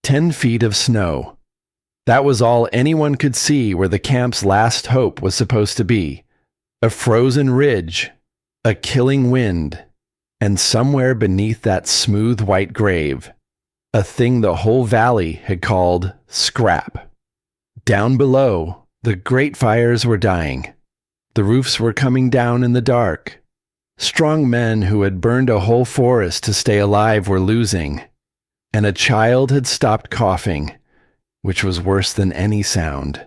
10 feet of snow. That was all anyone could see where the camp's last hope was supposed to be. A frozen ridge, a killing wind, and somewhere beneath that smooth white grave, a thing the whole valley had called scrap. Down below, the great fires were dying. The roofs were coming down in the dark. Strong men who had burned a whole forest to stay alive were losing, and a child had stopped coughing, which was worse than any sound.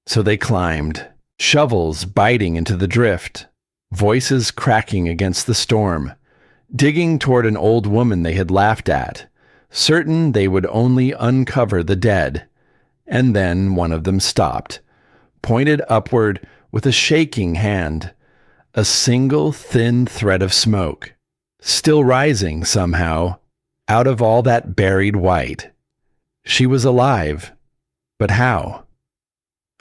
So they climbed, shovels biting into the drift, voices cracking against the storm, digging toward an old woman they had laughed at, certain they would only uncover the dead. And then one of them stopped, pointed upward with a shaking hand, a single thin thread of smoke, still rising somehow out of all that buried white. She was alive, but how?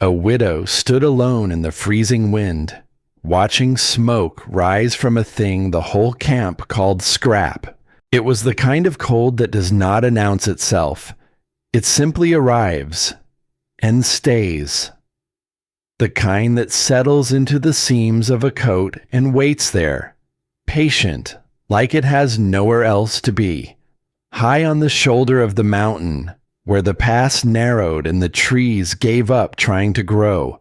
A widow stood alone in the freezing wind, watching smoke rise from a thing the whole camp called scrap. It was the kind of cold that does not announce itself. It simply arrives and stays. The kind that settles into the seams of a coat and waits there, patient, like it has nowhere else to be. High on the shoulder of the mountain, where the pass narrowed and the trees gave up trying to grow,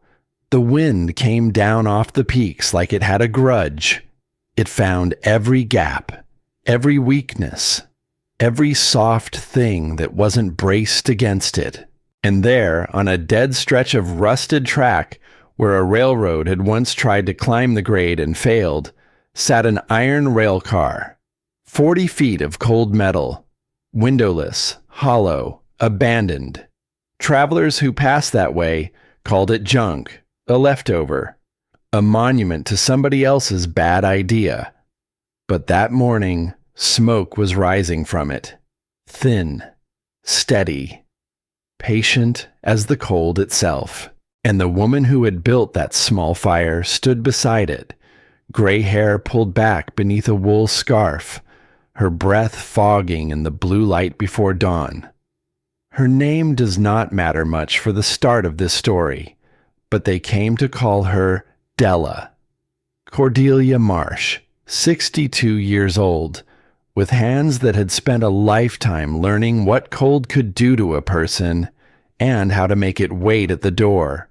the wind came down off the peaks like it had a grudge. It found every gap, every weakness, every soft thing that wasn't braced against it. And there, on a dead stretch of rusted track, where a railroad had once tried to climb the grade and failed, sat an iron railcar, 40 feet of cold metal, windowless, hollow, abandoned. Travelers who passed that way called it junk, a leftover, a monument to somebody else's bad idea. But that morning, smoke was rising from it, thin, steady, patient as the cold itself. And the woman who had built that small fire stood beside it, gray hair pulled back beneath a wool scarf, her breath fogging in the blue light before dawn. Her name does not matter much for the start of this story, but they came to call her Della. Cordelia Marsh, 62 years old, with hands that had spent a lifetime learning what cold could do to a person and how to make it wait at the door.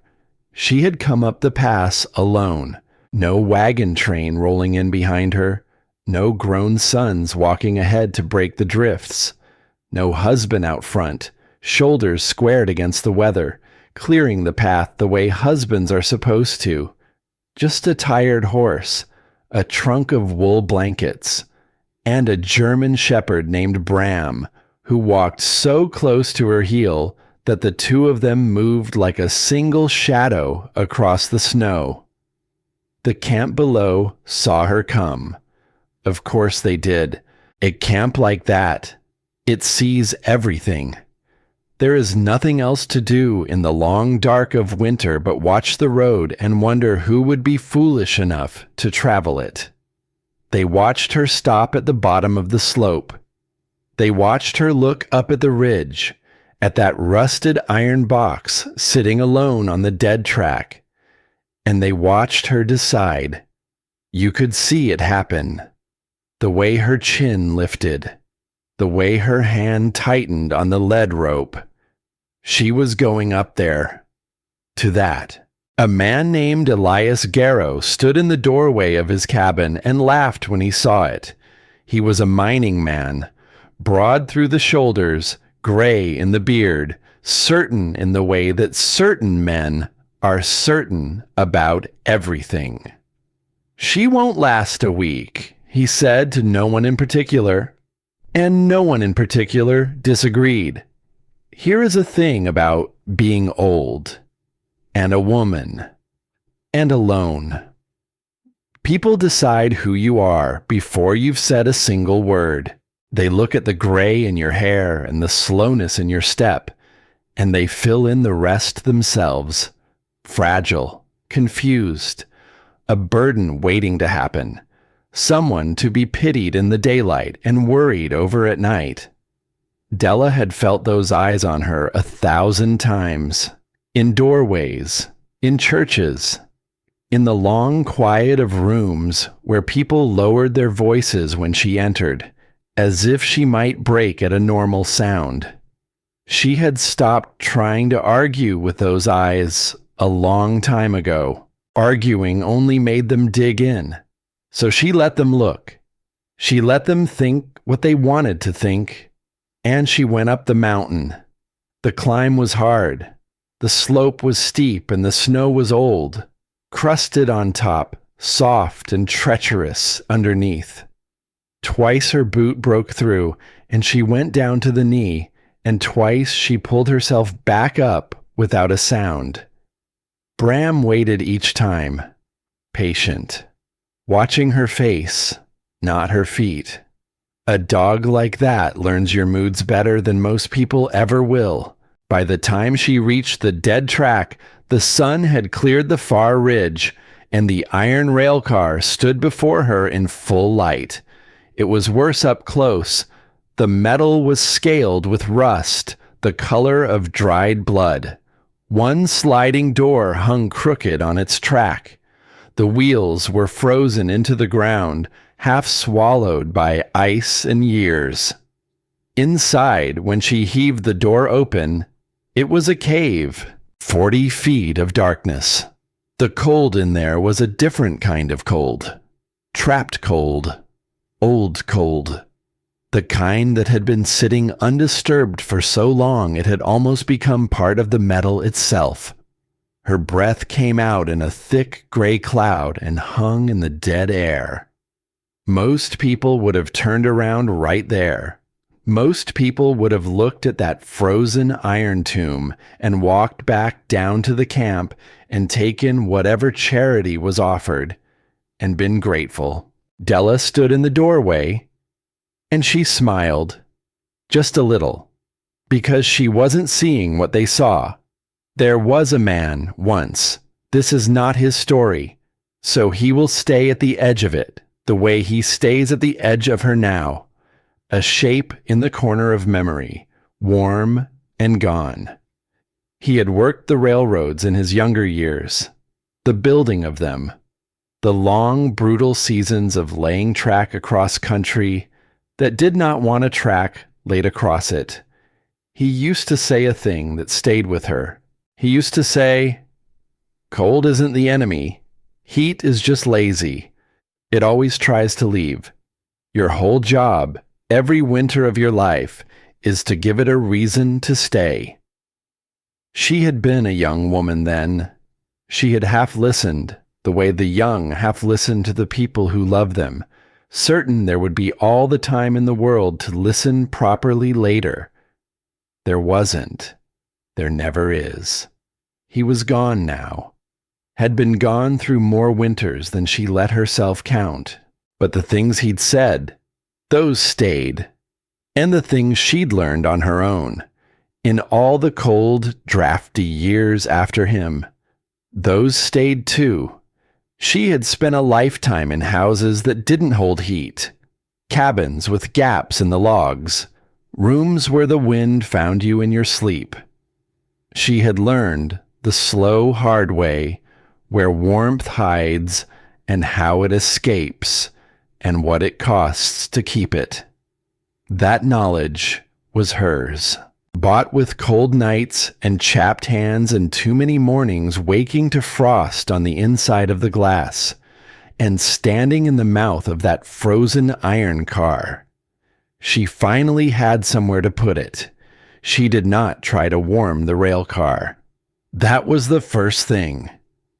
She had come up the pass alone, no wagon train rolling in behind her, no grown sons walking ahead to break the drifts, no husband out front, shoulders squared against the weather, clearing the path the way husbands are supposed to. Just a tired horse, a trunk of wool blankets, and a German shepherd named Bram, who walked so close to her heel that the two of them moved like a single shadow across the snow. The camp below saw her come. Of course they did. A camp like that, it sees everything. There is nothing else to do in the long dark of winter but watch the road and wonder who would be foolish enough to travel it. They watched her stop at the bottom of the slope. They watched her look up at the ridge, at that rusted iron box sitting alone on the dead track, and they watched her decide. You could see it happen. The way her chin lifted, the way her hand tightened on the lead rope. She was going up there, to that. A man named Elias Garrow stood in the doorway of his cabin and laughed when he saw it. He was a mining man, broad through the shoulders, gray in the beard, certain in the way that certain men are certain about everything. She won't last a week, he said to no one in particular, and no one in particular disagreed. Here is a thing about being old, and a woman, and alone. People decide who you are before you've said a single word. They look at the gray in your hair and the slowness in your step, and they fill in the rest themselves. Fragile, confused, a burden waiting to happen, someone to be pitied in the daylight and worried over at night. Della had felt those eyes on her 1,000 times. In doorways, in churches, in the long quiet of rooms where people lowered their voices when she entered, as if she might break at a normal sound. She had stopped trying to argue with those eyes a long time ago. Arguing only made them dig in. So she let them look. She let them think what they wanted to think. And she went up the mountain. The climb was hard. The slope was steep and the snow was old, crusted on top, soft and treacherous underneath. Twice her boot broke through, and she went down to the knee, and twice she pulled herself back up without a sound. Bram waited each time, patient, watching her face, not her feet. A dog like that learns your moods better than most people ever will. By the time she reached the dead track, the sun had cleared the far ridge, and the iron railcar stood before her in full light. It was worse up close. The metal was scaled with rust, the color of dried blood. One sliding door hung crooked on its track. The wheels were frozen into the ground, half swallowed by ice and years. Inside, when she heaved the door open, it was a cave, 40 feet of darkness. The cold in there was a different kind of cold. Trapped cold. Old cold. The kind that had been sitting undisturbed for so long it had almost become part of the metal itself. Her breath came out in a thick gray cloud and hung in the dead air. Most people would have turned around right there. Most people would have looked at that frozen iron tomb and walked back down to the camp and taken whatever charity was offered and been grateful. Della stood in the doorway, and she smiled, just a little, because she wasn't seeing what they saw. There was a man once. This is not his story, so he will stay at the edge of it, the way he stays at the edge of her now. A shape in the corner of memory, warm and gone. He had worked the railroads in his younger years, the building of them, the long, brutal seasons of laying track across country that did not want a track laid across it. He used to say a thing that stayed with her. He used to say, "Cold isn't the enemy. Heat is just lazy. It always tries to leave. Your whole job, every winter of your life, is to give it a reason to stay." She had been a young woman then. She had half listened, the way the young half listen to the people who love them, certain there would be all the time in the world to listen properly later. There wasn't. There never is. He was gone now. Had been gone through more winters than she let herself count. But the things he'd said, those stayed. And the things she'd learned on her own. In all the cold, drafty years after him, those stayed too. She had spent a lifetime in houses that didn't hold heat, cabins with gaps in the logs, rooms where the wind found you in your sleep. She had learned the slow, hard way where warmth hides and how it escapes and what it costs to keep it. That knowledge was hers. Bought with cold nights and chapped hands and too many mornings waking to frost on the inside of the glass, and standing in the mouth of that frozen iron car. She finally had somewhere to put it. She did not try to warm the rail car. That was the first thing.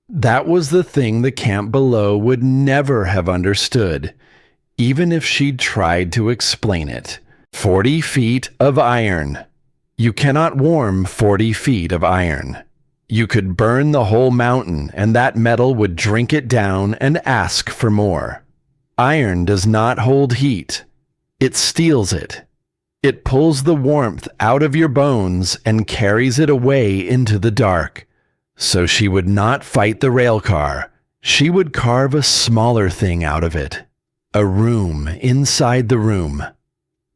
That was the thing the camp below would never have understood, even if she'd tried to explain it. 40 feet of iron. You cannot warm 40 feet of iron. You could burn the whole mountain, and that metal would drink it down and ask for more. Iron does not hold heat. It steals it. It pulls the warmth out of your bones and carries it away into the dark. So she would not fight the railcar. She would carve a smaller thing out of it. A room inside the room.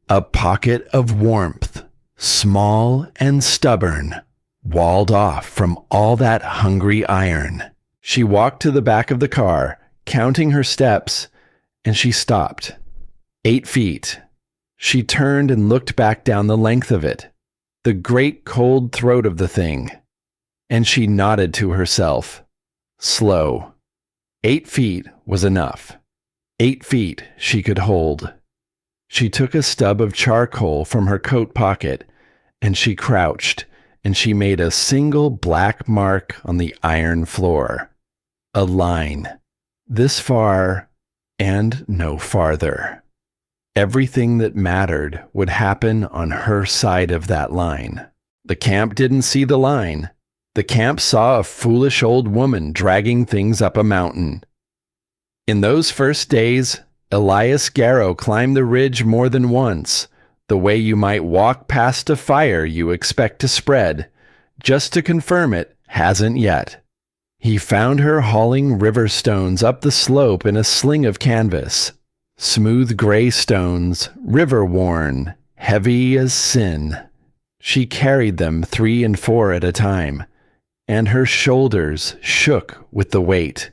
A pocket of warmth. small and stubborn, walled off from all that hungry iron. She walked to the back of the car, counting her steps, and she stopped. 8 feet. She turned and looked back down the length of it, the great cold throat of the thing, and she nodded to herself. Slow. 8 feet was enough. 8 feet she could hold. She took a stub of charcoal from her coat pocket, and she crouched, and she made a single black mark on the iron floor. A line. This far and no farther. Everything that mattered would happen on her side of that line. The camp didn't see the line. The camp saw a foolish old woman dragging things up a mountain. In those first days, Elias Garrow climbed the ridge more than once, the way you might walk past a fire you expect to spread, just to confirm it hasn't yet. He found her hauling river stones up the slope in a sling of canvas. Smooth gray stones, river-worn, heavy as sin. She carried them 3 and 4 at a time, and her shoulders shook with the weight,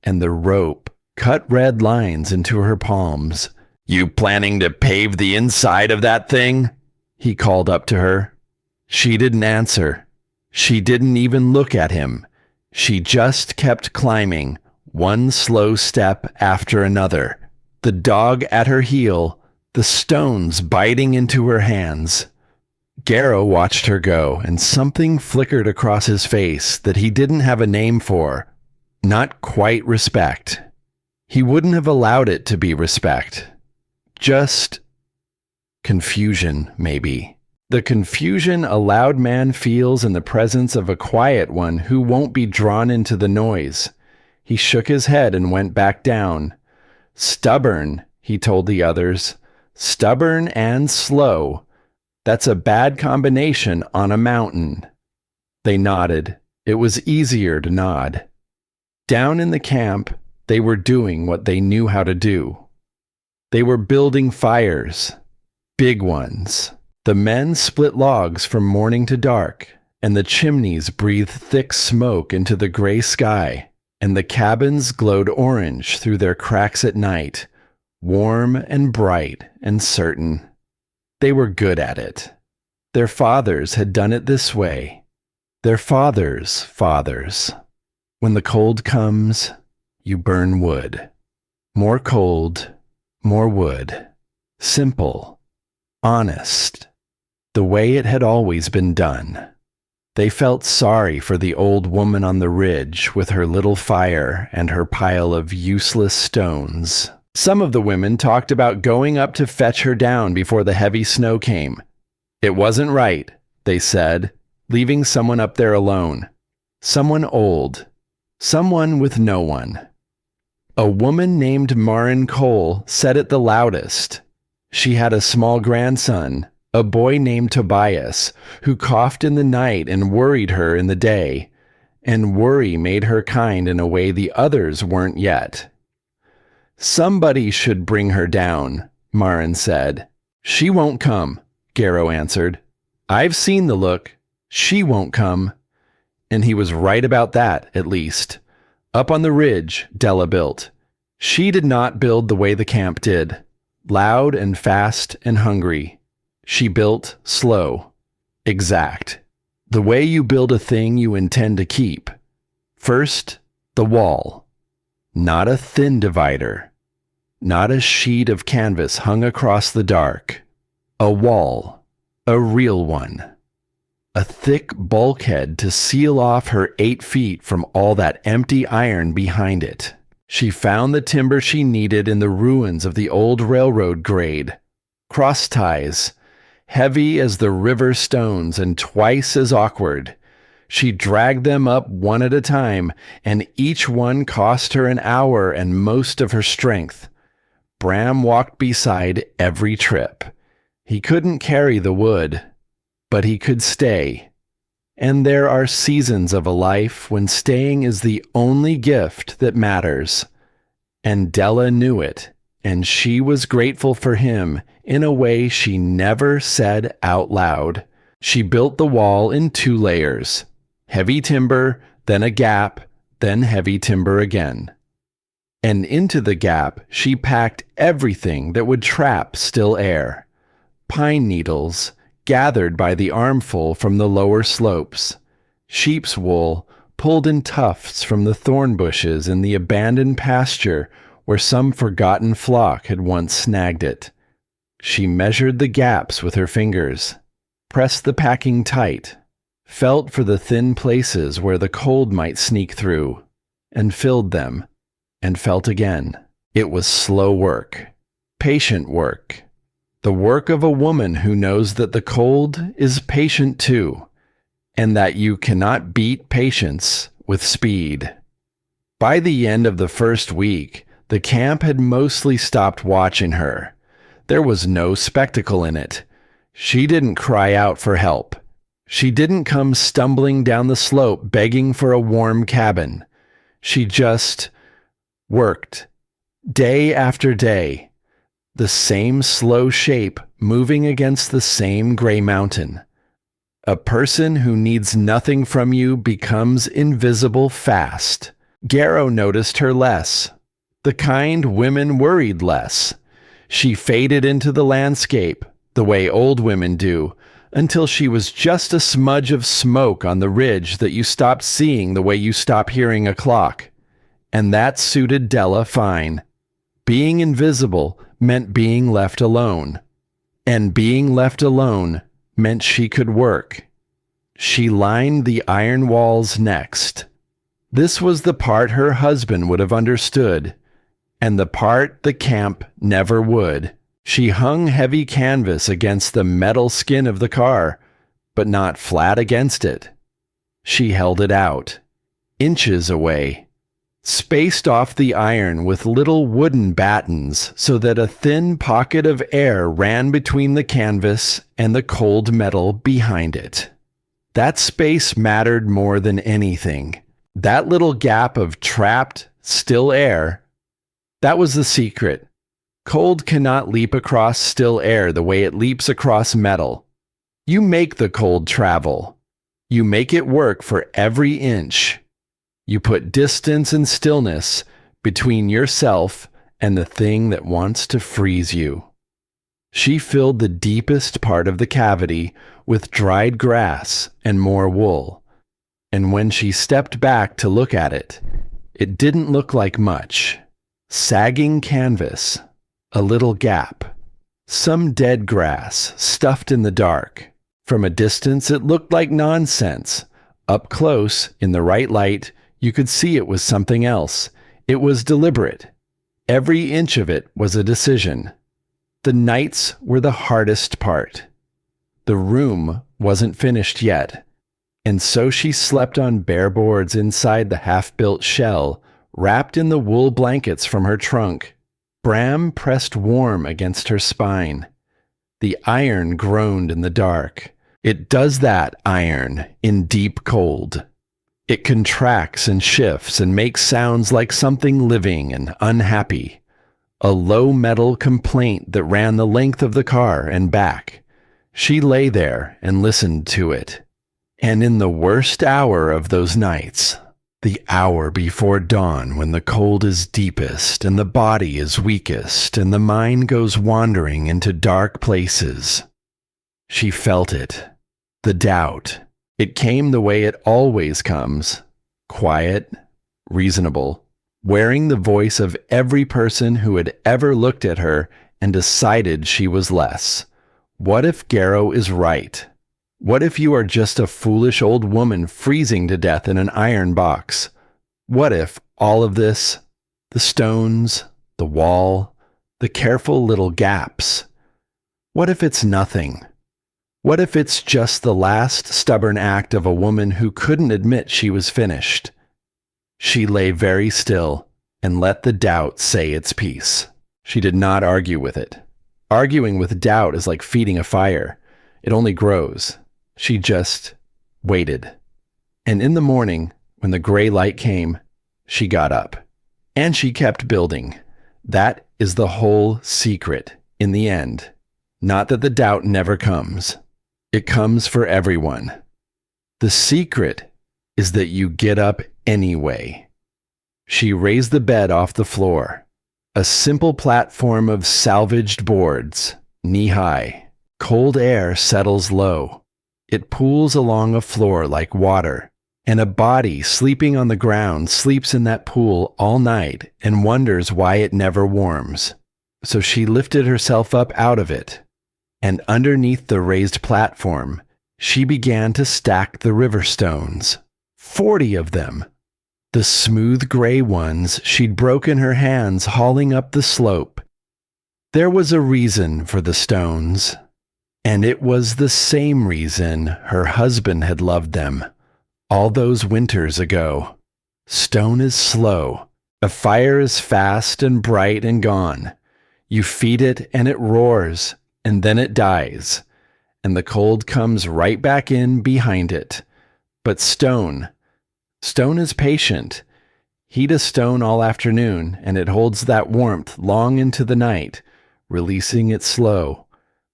and the rope cut red lines into her palms. "You planning to pave the inside of that thing?" he called up to her. She didn't answer. She didn't even look at him. She just kept climbing, one slow step after another. The dog at her heel, the stones biting into her hands. Garrow watched her go, and something flickered across his face that he didn't have a name for. Not quite respect. He wouldn't have allowed it to be respect. Just confusion, maybe. The confusion a loud man feels in the presence of a quiet one who won't be drawn into the noise. He shook his head and went back down. Stubborn, he told the others. Stubborn and slow. That's a bad combination on a mountain. They nodded. It was easier to nod. Down in the camp, they were doing what they knew how to do. They were building fires. Big ones. The men split logs from morning to dark, and the chimneys breathed thick smoke into the gray sky, and the cabins glowed orange through their cracks at night, warm and bright and certain. They were good at it. Their fathers had done it this way. Their fathers' fathers. When the cold comes, you burn wood. More cold, more wood. Simple. Honest. The way it had always been done. They felt sorry for the old woman on the ridge with her little fire and her pile of useless stones. Some of the women talked about going up to fetch her down before the heavy snow came. It wasn't right, they said, leaving someone up there alone. Someone old. Someone with no one. A woman named Marin Cole said it the loudest. She had a small grandson, a boy named Tobias, who coughed in the night and worried her in the day, and worry made her kind in a way the others weren't yet. Somebody should bring her down, Marin said. She won't come, Garrow answered. I've seen the look. She won't come. And he was right about that, at least. Up on the ridge, Della built. She did not build the way the camp did. Loud and fast and hungry. She built slow. Exact. The way you build a thing you intend to keep. First, the wall. Not a thin divider. Not a sheet of canvas hung across the dark. A wall. A real one. A thick bulkhead to seal off her 8 feet from all that empty iron behind it. She found the timber she needed in the ruins of the old railroad grade. Cross ties, heavy as the river stones and twice as awkward. She dragged them up one at a time, and each one cost her an hour and most of her strength. Bram walked beside every trip. He couldn't carry the wood, but he could stay. And there are seasons of a life when staying is the only gift that matters. And Della knew it, and she was grateful for him in a way she never said out loud. She built the wall in 2 layers, heavy timber, then a gap, then heavy timber again. And into the gap she packed everything that would trap still air. Pine needles, gathered by the armful from the lower slopes. Sheep's wool, pulled in tufts from the thorn bushes in the abandoned pasture where some forgotten flock had once snagged it. She measured the gaps with her fingers, pressed the packing tight, felt for the thin places where the cold might sneak through, and filled them, and felt again. It was slow work, patient work, the work of a woman who knows that the cold is patient too, and that you cannot beat patience with speed. By the end of the first week, the camp had mostly stopped watching her. There was no spectacle in it. She didn't cry out for help. She didn't come stumbling down the slope begging for a warm cabin. She just worked, day after day, the same slow shape moving against the same gray mountain. A person who needs nothing from you becomes invisible fast. Garrow noticed her less. The kind women worried less. She faded into the landscape, the way old women do, until she was just a smudge of smoke on the ridge that you stopped seeing the way you stop hearing a clock. And that suited Della fine. Being invisible meant being left alone. And being left alone meant she could work. She lined the iron walls next. This was the part her husband would have understood, and the part the camp never would. She hung heavy canvas against the metal skin of the car, but not flat against it. She held it out, inches away, spaced off the iron with little wooden battens so that a thin pocket of air ran between the canvas and the cold metal behind it. That space mattered more than anything. That little gap of trapped, still air, that was the secret. Cold cannot leap across still air the way it leaps across metal. You make the cold travel. You make it work for every inch. You put distance and stillness between yourself and the thing that wants to freeze you. She filled the deepest part of the cavity with dried grass and more wool, and when she stepped back to look at it, it didn't look like much. Sagging canvas, a little gap, some dead grass stuffed in the dark. From a distance it looked like nonsense. Up close, in the right light, you could see it was something else. It was deliberate. Every inch of it was a decision. The nights were the hardest part. The room wasn't finished yet, and so she slept on bare boards inside the half-built shell, wrapped in the wool blankets from her trunk. Bram pressed warm against her spine. The iron groaned in the dark. It does that, iron, in deep cold. It contracts and shifts and makes sounds like something living and unhappy. A low metal complaint that ran the length of the car and back. She lay there and listened to it. And in the worst hour of those nights, the hour before dawn when the cold is deepest and the body is weakest and the mind goes wandering into dark places, she felt it. The doubt. It came the way it always comes. Quiet, reasonable, wearing the voice of every person who had ever looked at her and decided she was less. What if Garrow is right? What if you are just a foolish old woman freezing to death in an iron box? What if all of this, the stones, the wall, the careful little gaps, what if it's nothing? What if it's just the last stubborn act of a woman who couldn't admit she was finished? She lay very still and let the doubt say its piece. She did not argue with it. Arguing with doubt is like feeding a fire. It only grows. She just waited. And in the morning, when the gray light came, she got up. And she kept building. That is the whole secret in the end. Not that the doubt never comes. It comes for everyone. The secret is that you get up anyway. She raised the bed off the floor. A simple platform of salvaged boards, knee-high. Cold air settles low. It pools along a floor like water, and a body sleeping on the ground sleeps in that pool all night and wonders why it never warms. So she lifted herself up out of it, and underneath the raised platform, she began to stack the river stones. 40 of them. The smooth gray ones she'd broken her hands hauling up the slope. There was a reason for the stones, and it was the same reason her husband had loved them all those winters ago. Stone is slow. A fire is fast and bright and gone. You feed it and it roars, and then it dies, and the cold comes right back in behind it. But stone is patient. Heat a stone all afternoon, and it holds that warmth long into the night, releasing it slow,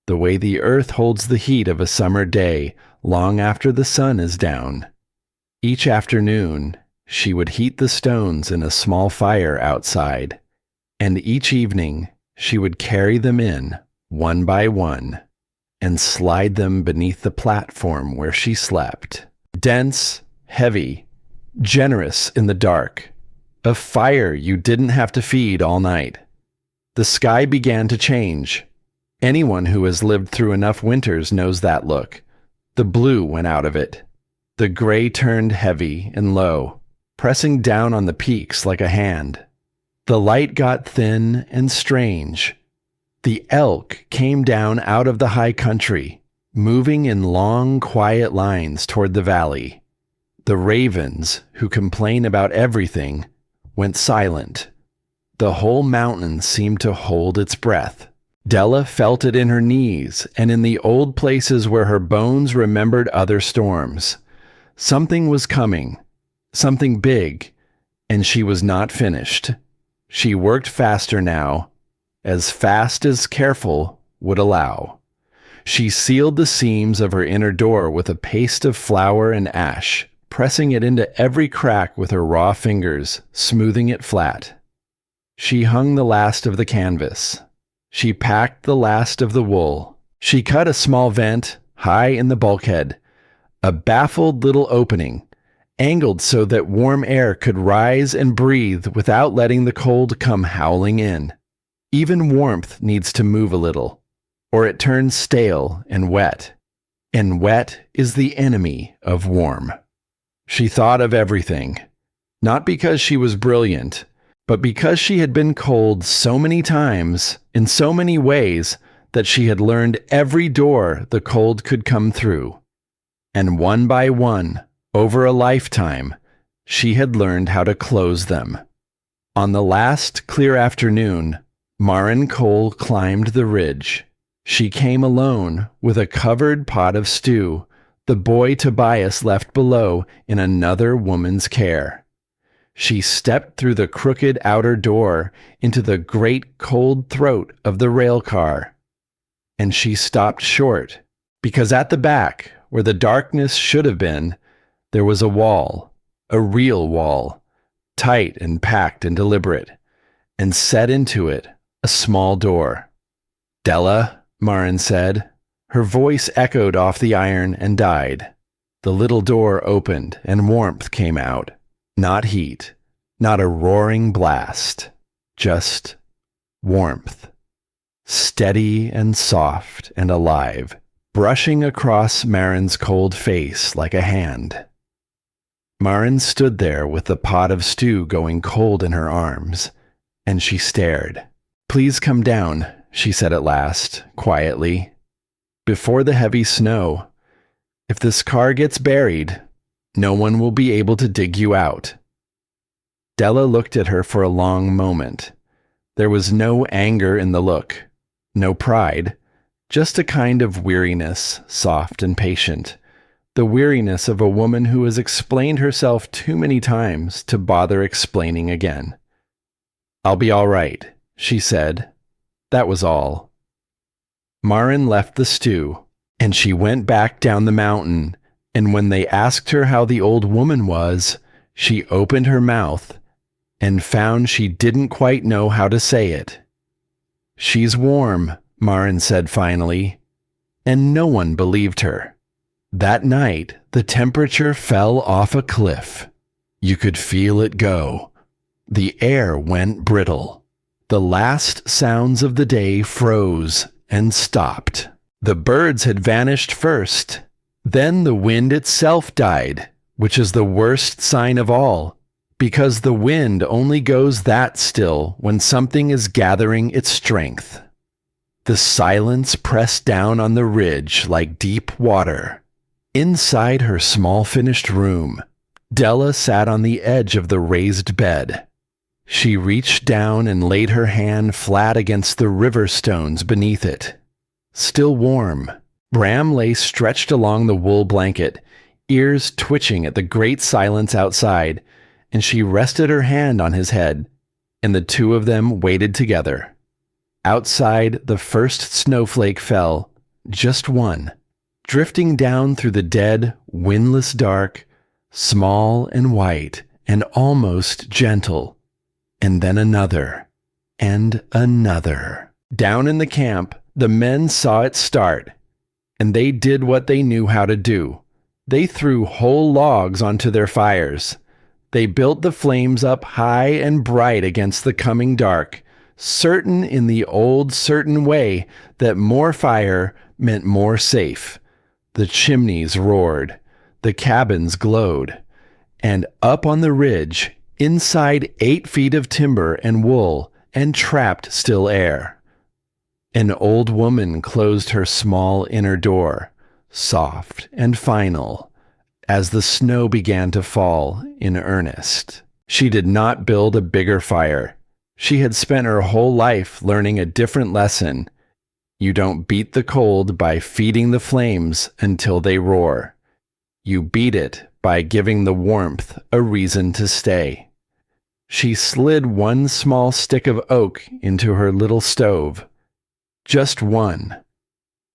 the way the earth holds the heat of a summer day long after the sun is down. Each afternoon, she would heat the stones in a small fire outside, and each evening she would carry them in, one by one, and slide them beneath the platform where she slept. Dense, heavy, generous in the dark, a fire you didn't have to feed all night. The sky began to change. Anyone who has lived through enough winters knows that look. The blue went out of it. The gray turned heavy and low, pressing down on the peaks like a hand. The light got thin and strange. The elk came down out of the high country, moving in long, quiet lines toward the valley. The ravens, who complain about everything, went silent. The whole mountain seemed to hold its breath. Della felt it in her knees and in the old places where her bones remembered other storms. Something was coming, something big, and she was not finished. She worked faster now, as fast as careful would allow. She sealed the seams of her inner door with a paste of flour and ash, pressing it into every crack with her raw fingers, smoothing it flat. She hung the last of the canvas. She packed the last of the wool. She cut a small vent high in the bulkhead, a baffled little opening, angled so that warm air could rise and breathe without letting the cold come howling in. Even warmth needs to move a little, or it turns stale and wet is the enemy of warm. She thought of everything, not because she was brilliant, but because she had been cold so many times, in so many ways, that she had learned every door the cold could come through. And one by one, over a lifetime, she had learned how to close them. On the last clear afternoon, Maren Cole climbed the ridge. She came alone with a covered pot of stew the boy Tobias left below in another woman's care. She stepped through the crooked outer door into the great cold throat of the railcar. And she stopped short, because at the back, where the darkness should have been, there was a wall, a real wall, tight and packed and deliberate, and set into it a small door. "Della," Maren said. Her voice echoed off the iron and died. The little door opened and warmth came out. Not heat, not a roaring blast, just warmth. Steady and soft and alive, brushing across Maren's cold face like a hand. Maren stood there with the pot of stew going cold in her arms, and she stared. "Please come down," she said at last, quietly. "Before the heavy snow. If this car gets buried, no one will be able to dig you out." Della looked at her for a long moment. There was no anger in the look, no pride, just a kind of weariness, soft and patient, the weariness of a woman who has explained herself too many times to bother explaining again. "I'll be all right," she said. That was all. Marin left the stew, and she went back down the mountain, and when they asked her how the old woman was, she opened her mouth and found she didn't quite know how to say it. She's warm, Marin said finally, and no one believed her. That night, the temperature fell off a cliff. You could feel it go. The air went brittle. The last sounds of the day froze and stopped. The birds had vanished first. Then the wind itself died, which is the worst sign of all, because the wind only goes that still when something is gathering its strength. The silence pressed down on the ridge like deep water. Inside her small finished room, Della sat on the edge of the raised bed. She reached down and laid her hand flat against the river stones beneath it. Still warm, Bram lay stretched along the wool blanket, ears twitching at the great silence outside, and she rested her hand on his head, and the two of them waited together. Outside, the first snowflake fell, just one, drifting down through the dead, windless dark, small and white and almost gentle, and then another, and another. Down in the camp, the men saw it start, and they did what they knew how to do. They threw whole logs onto their fires. They built the flames up high and bright against the coming dark, certain in the old certain way that more fire meant more safe. The chimneys roared, the cabins glowed, and up on the ridge, inside 8 feet of timber and wool and trapped still air, an old woman closed her small inner door, soft and final, as the snow began to fall in earnest. She did not build a bigger fire. She had spent her whole life learning a different lesson. You don't beat the cold by feeding the flames until they roar. You beat it by giving the warmth a reason to stay. She slid one small stick of oak into her little stove. Just one.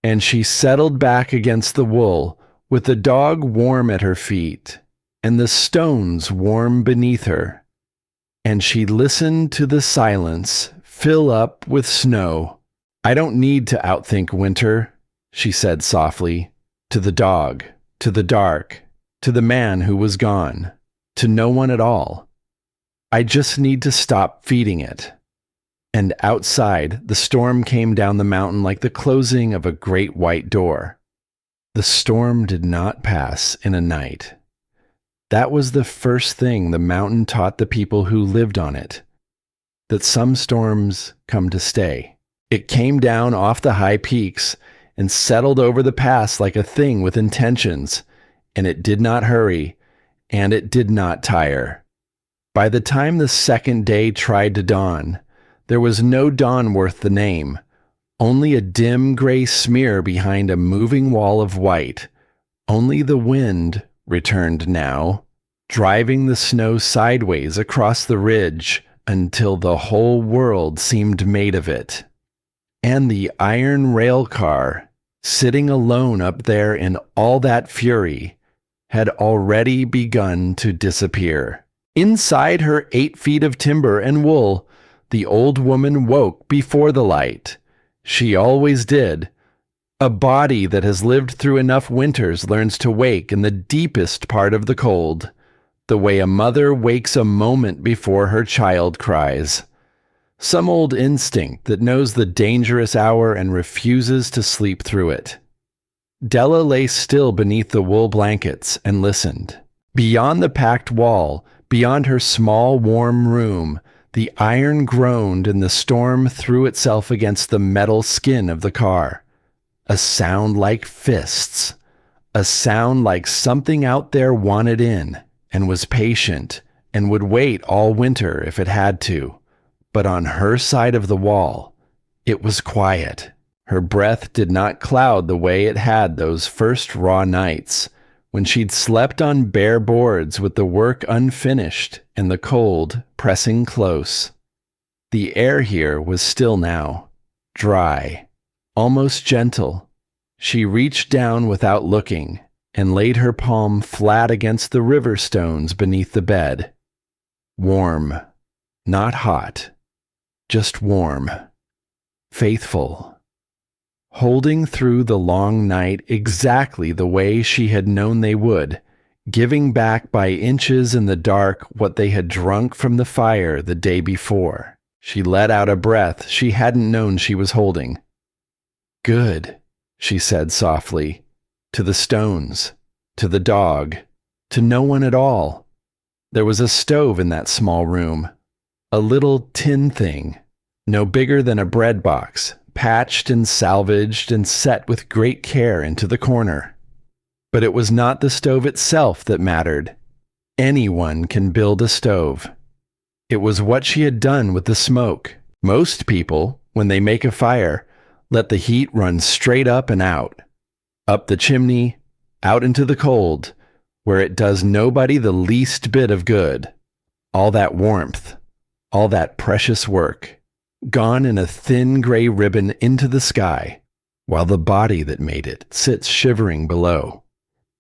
And she settled back against the wool, with the dog warm at her feet, and the stones warm beneath her. And she listened to the silence fill up with snow. I don't need to outthink winter, she said softly, to the dog, to the dark, to the man who was gone, to no one at all. I just need to stop feeding it. And outside, the storm came down the mountain like the closing of a great white door. The storm did not pass in a night. That was the first thing the mountain taught the people who lived on it, that some storms come to stay. It came down off the high peaks and settled over the pass like a thing with intentions, and it did not hurry, and it did not tire. By the time the second day tried to dawn, there was no dawn worth the name, only a dim gray smear behind a moving wall of white. Only the wind returned now, driving the snow sideways across the ridge until the whole world seemed made of it. And the iron railcar, sitting alone up there in all that fury, had already begun to disappear. Inside her 8 feet of timber and wool, the old woman woke before the light. She always did. A body that has lived through enough winters learns to wake in the deepest part of the cold, the way a mother wakes a moment before her child cries. Some old instinct that knows the dangerous hour and refuses to sleep through it. Della lay still beneath the wool blankets and listened. Beyond the packed wall, beyond her small warm room, the iron groaned and the storm threw itself against the metal skin of the car. A sound like fists. A sound like something out there wanted in and was patient and would wait all winter if it had to. But on her side of the wall, it was quiet. Her breath did not cloud the way it had those first raw nights, when she'd slept on bare boards with the work unfinished and the cold pressing close. The air here was still now, dry, almost gentle. She reached down without looking and laid her palm flat against the river stones beneath the bed. Warm, not hot, just warm, faithful, holding through the long night exactly the way she had known they would, giving back by inches in the dark what they had drunk from the fire the day before. She let out a breath she hadn't known she was holding. "Good," she said softly, to the stones, to the dog, to no one at all. There was a stove in that small room, a little tin thing, no bigger than a bread box, patched and salvaged and set with great care into the corner. But it was not the stove itself that mattered. Anyone can build a stove. It was what she had done with the smoke. Most people, when they make a fire, let the heat run straight up and out. Up the chimney, out into the cold, where it does nobody the least bit of good. All that warmth, all that precious work, gone in a thin gray ribbon into the sky, while the body that made it sits shivering below.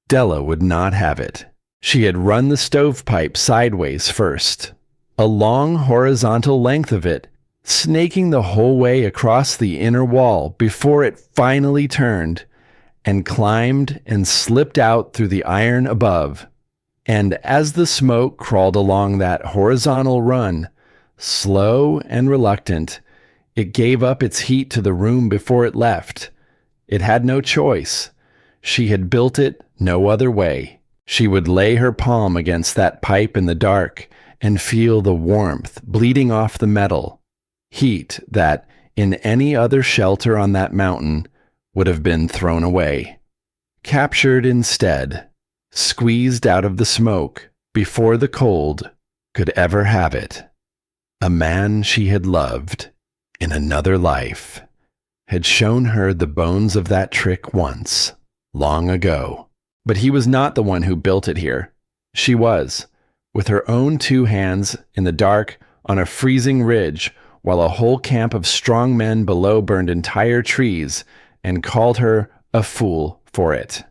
Della would not have it. She had run the stovepipe sideways first, a long horizontal length of it, snaking the whole way across the inner wall before it finally turned and climbed and slipped out through the iron above. And as the smoke crawled along that horizontal run, slow and reluctant, it gave up its heat to the room before it left. It had no choice. She had built it no other way. She would lay her palm against that pipe in the dark and feel the warmth bleeding off the metal, heat that, in any other shelter on that mountain, would have been thrown away. Captured instead, squeezed out of the smoke before the cold could ever have it. A man she had loved in another life had shown her the bones of that trick once, long ago. But he was not the one who built it here. She was, with her own 2 hands in the dark on a freezing ridge, while a whole camp of strong men below burned entire trees and called her a fool for it.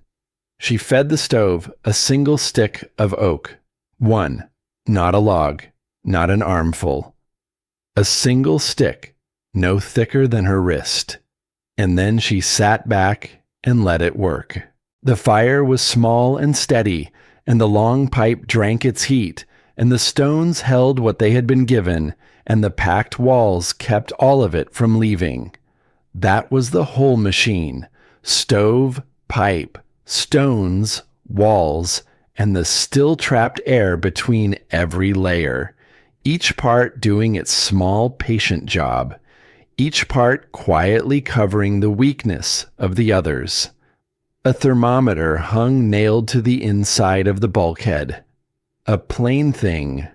She fed the stove a single stick of oak. One, not a log, not an armful. A single stick, no thicker than her wrist. And then she sat back and let it work. The fire was small and steady, and the long pipe drank its heat, and the stones held what they had been given, and the packed walls kept all of it from leaving. That was the whole machine: stove, pipe, stones, walls, and the still trapped air between every layer, each part doing its small, patient job, each part quietly covering the weakness of the others. A thermometer hung nailed to the inside of the bulkhead. A plain thing.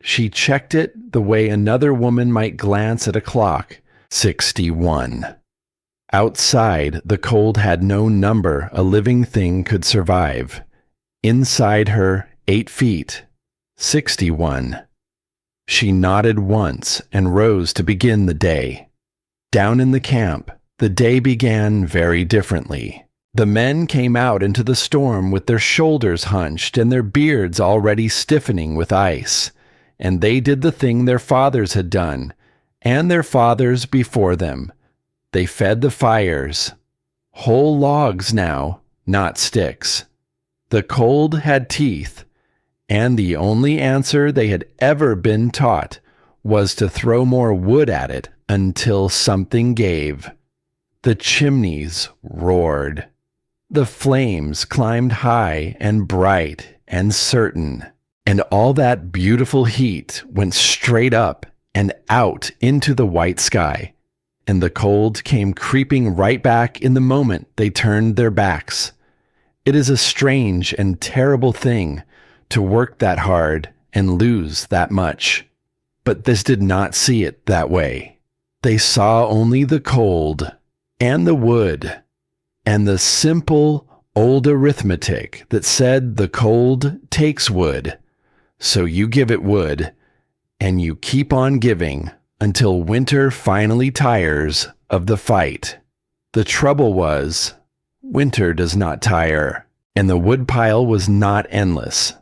She checked it the way another woman might glance at a clock. 61. Outside, the cold had no number a living thing could survive. Inside her, 8 feet. 61. She nodded once and rose to begin the day. Down in the camp, the day began very differently. The men came out into the storm with their shoulders hunched and their beards already stiffening with ice, and they did the thing their fathers had done, and their fathers before them. They fed the fires. Whole logs now, not sticks. The cold had teeth, and the only answer they had ever been taught was to throw more wood at it until something gave. The chimneys roared. The flames climbed high and bright and certain, and all that beautiful heat went straight up and out into the white sky, and the cold came creeping right back in the moment they turned their backs. It is a strange and terrible thing to work that hard and lose that much. But this did not see it that way. They saw only the cold and the wood and the simple old arithmetic that said the cold takes wood, so you give it wood, and you keep on giving until winter finally tires of the fight. The trouble was, winter does not tire, and the woodpile was not endless.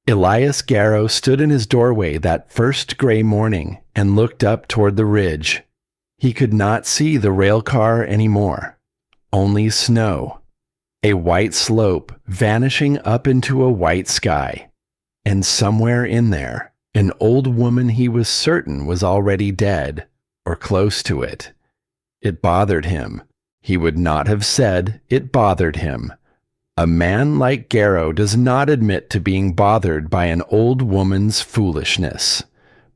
Elias Garrow stood in his doorway that first gray morning and looked up toward the ridge. He could not see the railcar anymore, only snow, a white slope vanishing up into a white sky, and somewhere in there, an old woman he was certain was already dead, or close to it. It bothered him. He would not have said it bothered him. A man like Garrow does not admit to being bothered by an old woman's foolishness,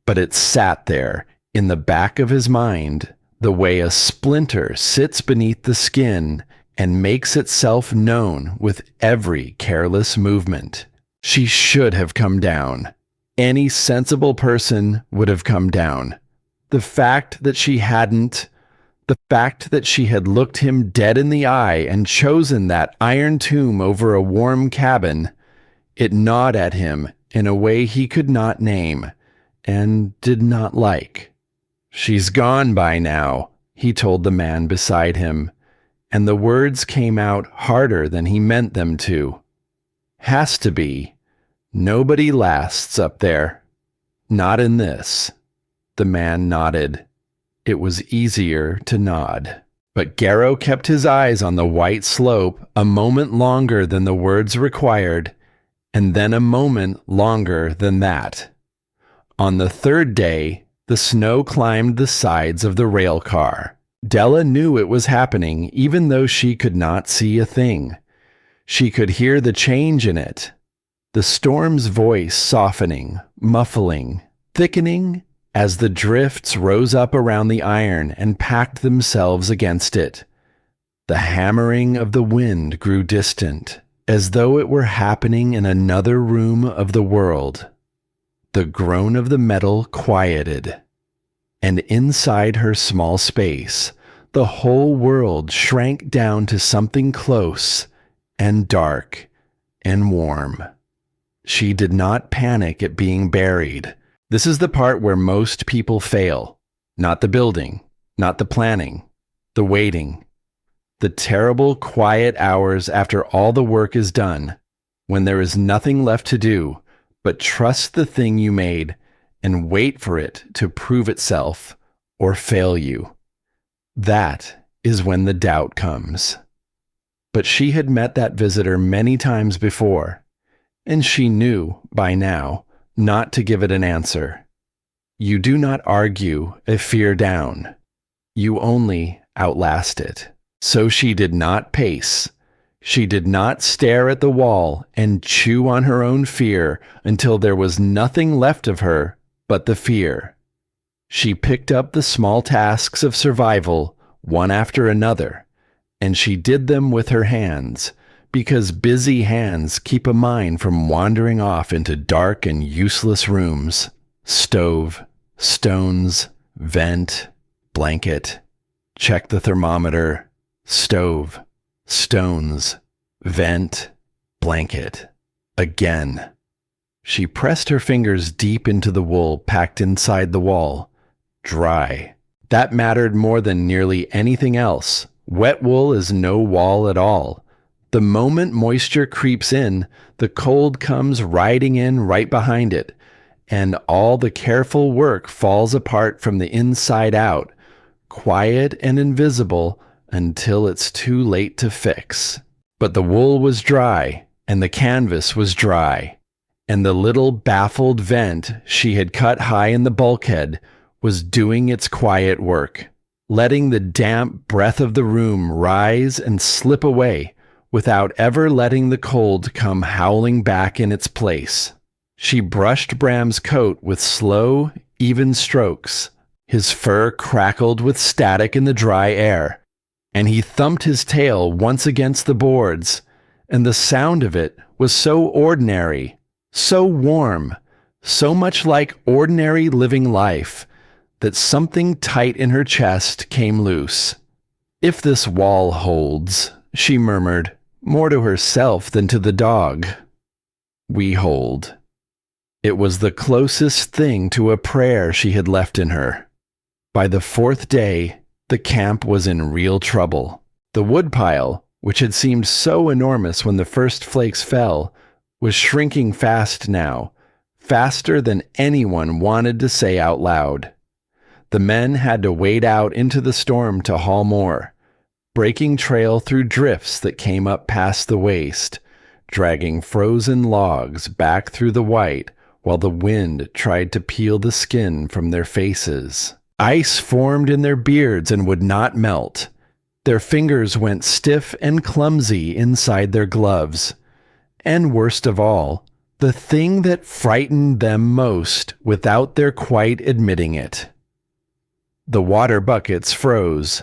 but it sat there in the back of his mind the way a splinter sits beneath the skin and makes itself known with every careless movement. She should have come down. Any sensible person would have come down. The fact that she hadn't, the fact that she had looked him dead in the eye and chosen that iron tomb over a warm cabin, it gnawed at him in a way he could not name and did not like. "She's gone by now," he told the man beside him, and the words came out harder than he meant them to. "Has to be. Nobody lasts up there. Not in this." The man nodded. It was easier to nod. But Garrow kept his eyes on the white slope a moment longer than the words required, and then a moment longer than that. On the third day, the snow climbed the sides of the railcar. Della knew it was happening even though she could not see a thing. She could hear the change in it. The storm's voice softening, muffling, thickening, as the drifts rose up around the iron and packed themselves against it. The hammering of the wind grew distant, as though it were happening in another room of the world. The groan of the metal quieted, and inside her small space, the whole world shrank down to something close and dark and warm. She did not panic at being buried. This is the part where most people fail. Not the building, not the planning, the waiting. The terrible, quiet hours after all the work is done, when there is nothing left to do but trust the thing you made and wait for it to prove itself or fail you. That is when the doubt comes. But she had met that visitor many times before, and she knew, by now, not to give it an answer. You do not argue a fear down. You only outlast it. So she did not pace. She did not stare at the wall and chew on her own fear until there was nothing left of her but the fear. She picked up the small tasks of survival one after another, and she did them with her hands, because busy hands keep a mind from wandering off into dark and useless rooms. Stove, stones, vent, blanket. Check the thermometer. Stove, stones, vent, blanket. Again. She pressed her fingers deep into the wool packed inside the wall. Dry. That mattered more than nearly anything else. Wet wool is no wall at all. The moment moisture creeps in, the cold comes riding in right behind it, and all the careful work falls apart from the inside out, quiet and invisible until it's too late to fix. But the wool was dry, and the canvas was dry, and the little baffled vent she had cut high in the bulkhead was doing its quiet work, letting the damp breath of the room rise and slip away, without ever letting the cold come howling back in its place. She brushed Bram's coat with slow, even strokes. His fur crackled with static in the dry air, and he thumped his tail once against the boards, and the sound of it was so ordinary, so warm, so much like ordinary living life, that something tight in her chest came loose. "If this wall holds," she murmured, more to herself than to the dog. "We hold." It was the closest thing to a prayer she had left in her. By the fourth day, the camp was in real trouble. The woodpile, which had seemed so enormous when the first flakes fell, was shrinking fast now, faster than anyone wanted to say out loud. The men had to wade out into the storm to haul more, breaking trail through drifts that came up past the waist, dragging frozen logs back through the white while the wind tried to peel the skin from their faces. Ice formed in their beards and would not melt. Their fingers went stiff and clumsy inside their gloves. And worst of all, the thing that frightened them most without their quite admitting it. The water buckets froze.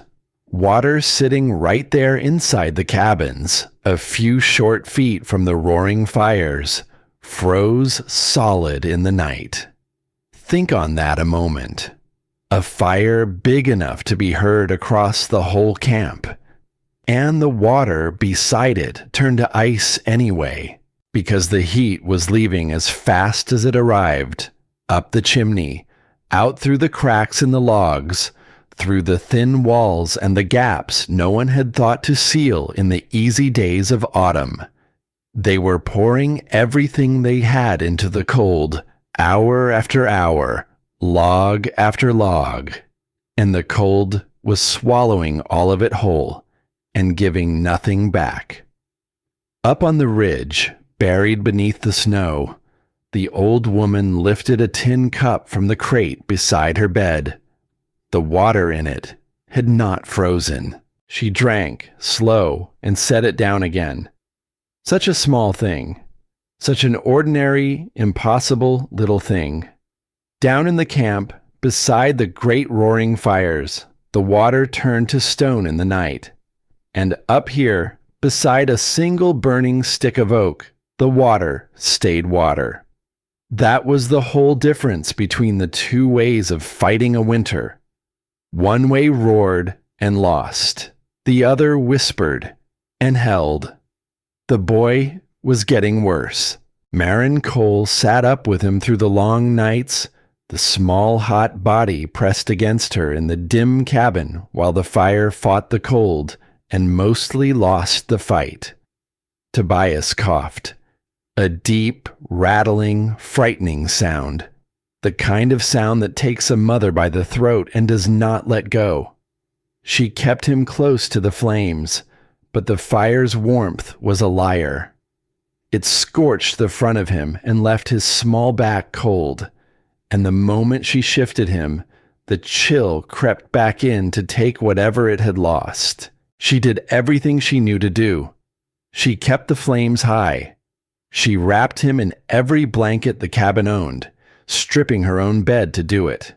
Water sitting right there inside the cabins, a few short feet from the roaring fires, froze solid in the night. Think on that a moment. A fire big enough to be heard across the whole camp. And the water beside it turned to ice anyway, because the heat was leaving as fast as it arrived, up the chimney, out through the cracks in the logs, through the thin walls and the gaps no one had thought to seal in the easy days of autumn. They were pouring everything they had into the cold, hour after hour, log after log, and the cold was swallowing all of it whole and giving nothing back. Up on the ridge, buried beneath the snow, the old woman lifted a tin cup from the crate beside her bed. The water in it had not frozen. She drank, slow, and set it down again. Such a small thing. Such an ordinary, impossible little thing. Down in the camp, beside the great roaring fires, the water turned to stone in the night. And up here, beside a single burning stick of oak, the water stayed water. That was the whole difference between the two ways of fighting a winter. One way roared and lost. The other whispered and held. The boy was getting worse. Marin Cole sat up with him through the long nights, the small hot body pressed against her in the dim cabin while the fire fought the cold and mostly lost the fight. Tobias coughed. A deep, rattling, frightening sound. The kind of sound that takes a mother by the throat and does not let go. She kept him close to the flames, but the fire's warmth was a liar. It scorched the front of him and left his small back cold, and the moment she shifted him, the chill crept back in to take whatever it had lost. She did everything she knew to do. She kept the flames high. She wrapped him in every blanket the cabin owned, stripping her own bed to do it.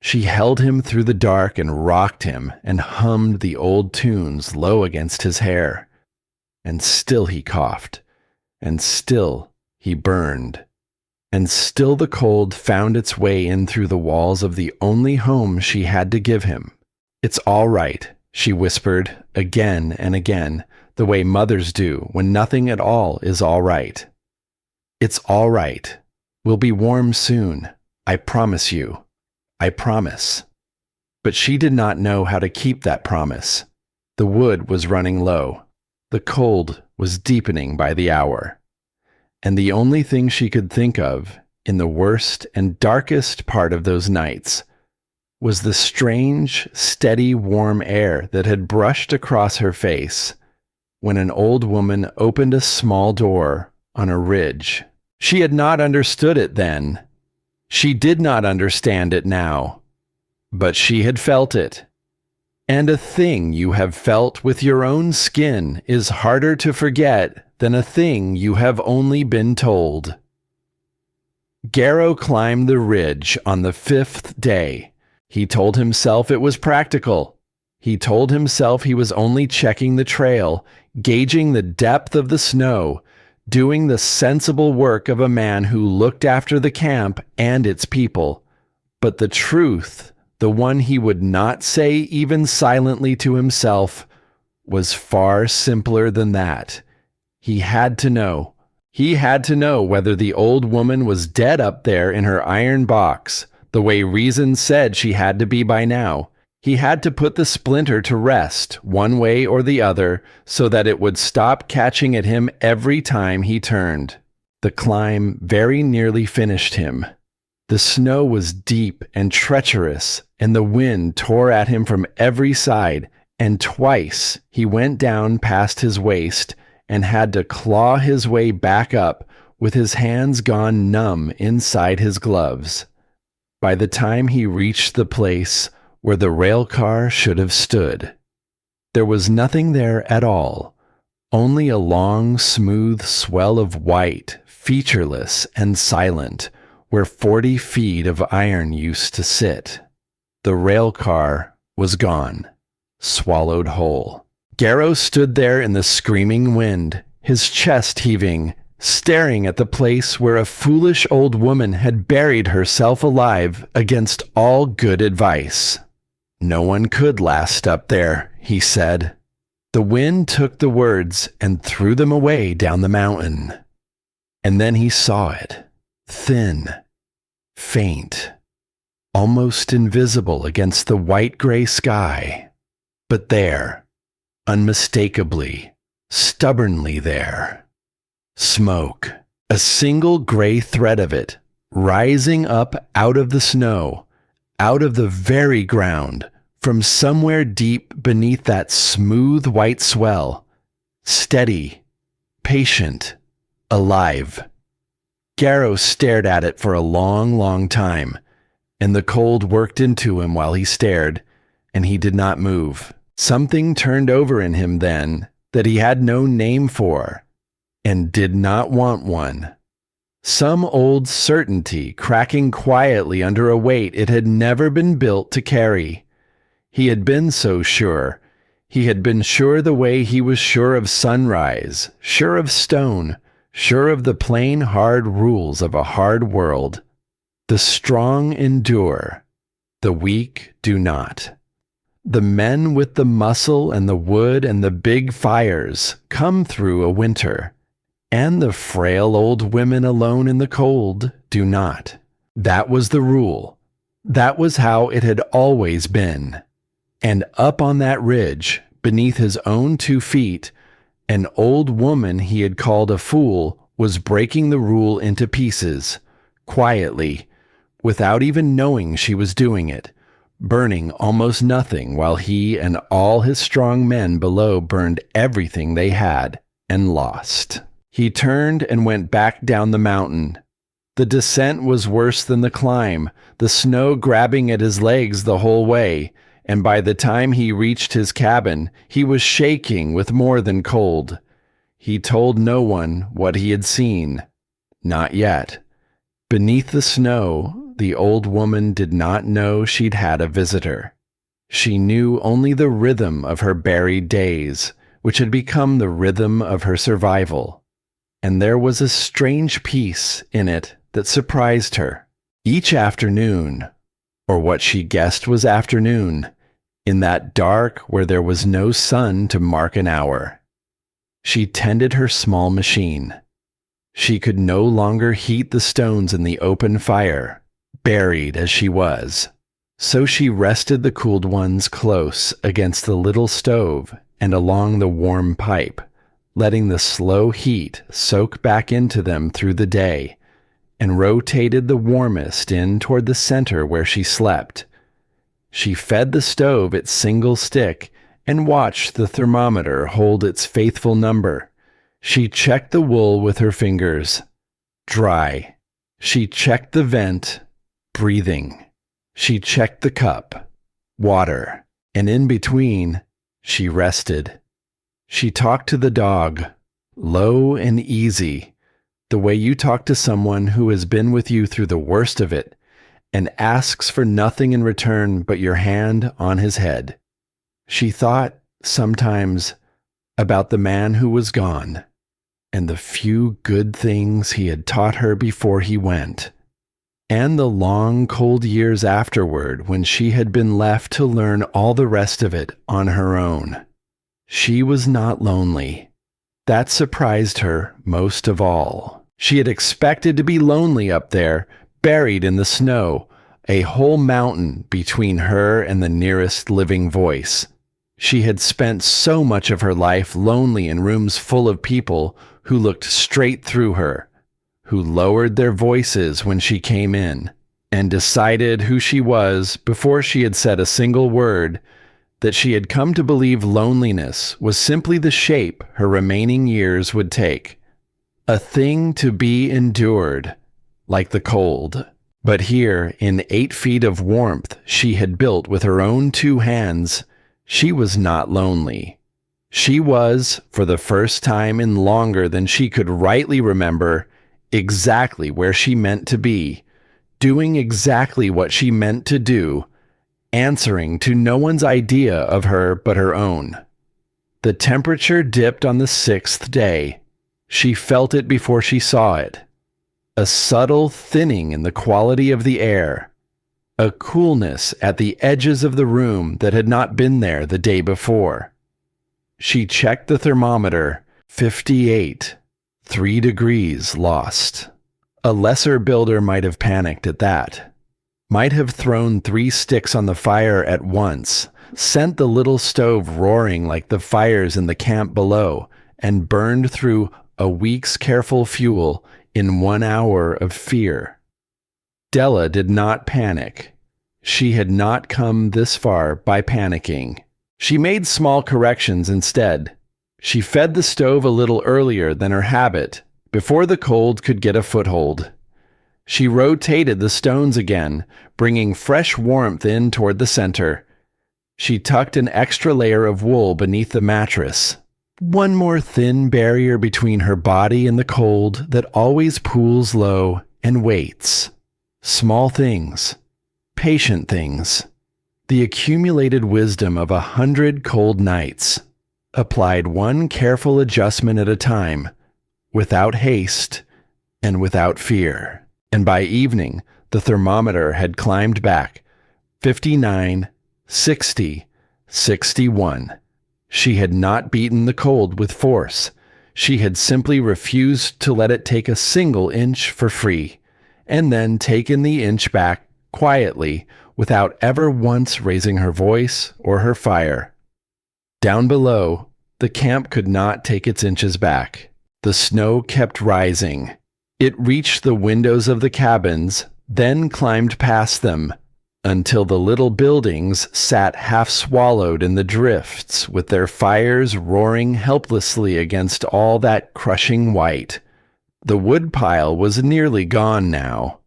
She held him through the dark and rocked him and hummed the old tunes low against his hair. And still he coughed, and still he burned, and still the cold found its way in through the walls of the only home she had to give him. "It's all right," she whispered again and again, the way mothers do when nothing at all is all right. "It's all right. We'll be warm soon. I promise you. I promise." But she did not know how to keep that promise. The wood was running low. The cold was deepening by the hour. And the only thing she could think of, in the worst and darkest part of those nights, was the strange, steady, warm air that had brushed across her face when an old woman opened a small door on a ridge. She had not understood it then. She did not understand it now. But she had felt it. And a thing you have felt with your own skin is harder to forget than a thing you have only been told. Garrow climbed the ridge on the 5th day. He told himself it was practical. He told himself he was only checking the trail, gauging the depth of the snow, doing the sensible work of a man who looked after the camp and its people. But the truth, the one he would not say even silently to himself, was far simpler than that. He had to know. He had to know whether the old woman was dead up there in her iron box, the way reason said she had to be by now. He had to put the splinter to rest, one way or the other, so that it would stop catching at him every time he turned. The climb very nearly finished him. The snow was deep and treacherous, and the wind tore at him from every side, and twice he went down past his waist and had to claw his way back up with his hands gone numb inside his gloves. By the time he reached the place where the railcar should have stood, there was nothing there at all, only a long, smooth swell of white, featureless and silent, where 40 feet of iron used to sit. The railcar was gone, swallowed whole. Garrow stood there in the screaming wind, his chest heaving, staring at the place where a foolish old woman had buried herself alive against all good advice. No one could last up there, he said. The wind took the words and threw them away down the mountain. And then he saw it, thin, faint, almost invisible against the white-gray sky. But there, unmistakably, stubbornly there. Smoke, a single gray thread of it, rising up out of the snow, out of the very ground, from somewhere deep beneath that smooth white swell, steady, patient, alive. Garrow stared at it for a long, long time, and the cold worked into him while he stared, and he did not move. Something turned over in him then that he had no name for, and did not want one. Some old certainty cracking quietly under a weight it had never been built to carry. He had been so sure. He had been sure the way he was sure of sunrise, sure of stone, sure of the plain hard rules of a hard world. The strong endure, the weak do not. The men with the muscle and the wood and the big fires come through a winter, and the frail old women alone in the cold do not. That was the rule. That was how it had always been. And up on that ridge, beneath his own 2 feet, an old woman he had called a fool was breaking the rule into pieces, quietly, without even knowing she was doing it, burning almost nothing while he and all his strong men below burned everything they had and lost. He turned and went back down the mountain. The descent was worse than the climb, the snow grabbing at his legs the whole way, and by the time he reached his cabin, he was shaking with more than cold. He told no one what he had seen. Not yet. Beneath the snow, the old woman did not know she'd had a visitor. She knew only the rhythm of her buried days, which had become the rhythm of her survival. And there was a strange peace in it that surprised her. Each afternoon, or what she guessed was afternoon, in that dark where there was no sun to mark an hour, she tended her small machine. She could no longer heat the stones in the open fire, buried as she was. So she rested the cooled ones close against the little stove and along the warm pipe, letting the slow heat soak back into them through the day, and rotated the warmest in toward the center where she slept. She fed the stove its single stick and watched the thermometer hold its faithful number. She checked the wool with her fingers. Dry. She checked the vent. Breathing. She checked the cup. Water. And in between, she rested. She talked to the dog, low and easy, the way you talk to someone who has been with you through the worst of it and asks for nothing in return but your hand on his head. She thought, sometimes, about the man who was gone and the few good things he had taught her before he went, and the long, cold years afterward when she had been left to learn all the rest of it on her own. She was not lonely. That surprised her most of all. She had expected to be lonely up there, buried in the snow, a whole mountain between her and the nearest living voice. She had spent so much of her life lonely in rooms full of people who looked straight through her, who lowered their voices when she came in, and decided who she was before she had said a single word, that she had come to believe loneliness was simply the shape her remaining years would take. A thing to be endured, like the cold. But here, in 8 feet of warmth she had built with her own 2 hands, she was not lonely. She was, for the first time in longer than she could rightly remember, exactly where she meant to be, doing exactly what she meant to do, answering to no one's idea of her but her own. The temperature dipped on the 6th day. She felt it before she saw it. A subtle thinning in the quality of the air. A coolness at the edges of the room that had not been there the day before. She checked the thermometer. 58. 3 degrees lost. A lesser builder might have panicked at that. Might have thrown 3 sticks on the fire at once, sent the little stove roaring like the fires in the camp below, and burned through a week's careful fuel in 1 hour of fear. Della did not panic. She had not come this far by panicking. She made small corrections instead. She fed the stove a little earlier than her habit, before the cold could get a foothold. She rotated the stones again, bringing fresh warmth in toward the center. She tucked an extra layer of wool beneath the mattress. One more thin barrier between her body and the cold that always pools low and waits. Small things. Patient things. The accumulated wisdom of 100 cold nights. Applied one careful adjustment at a time, without haste and without fear. And by evening, the thermometer had climbed back. 59, 60, 61. She had not beaten the cold with force. She had simply refused to let it take a single inch for free, and then taken the inch back quietly without ever once raising her voice or her fire. Down below, the camp could not take its inches back. The snow kept rising. It reached the windows of the cabins, then climbed past them, until the little buildings sat half swallowed in the drifts with their fires roaring helplessly against all that crushing white. The woodpile was nearly gone now.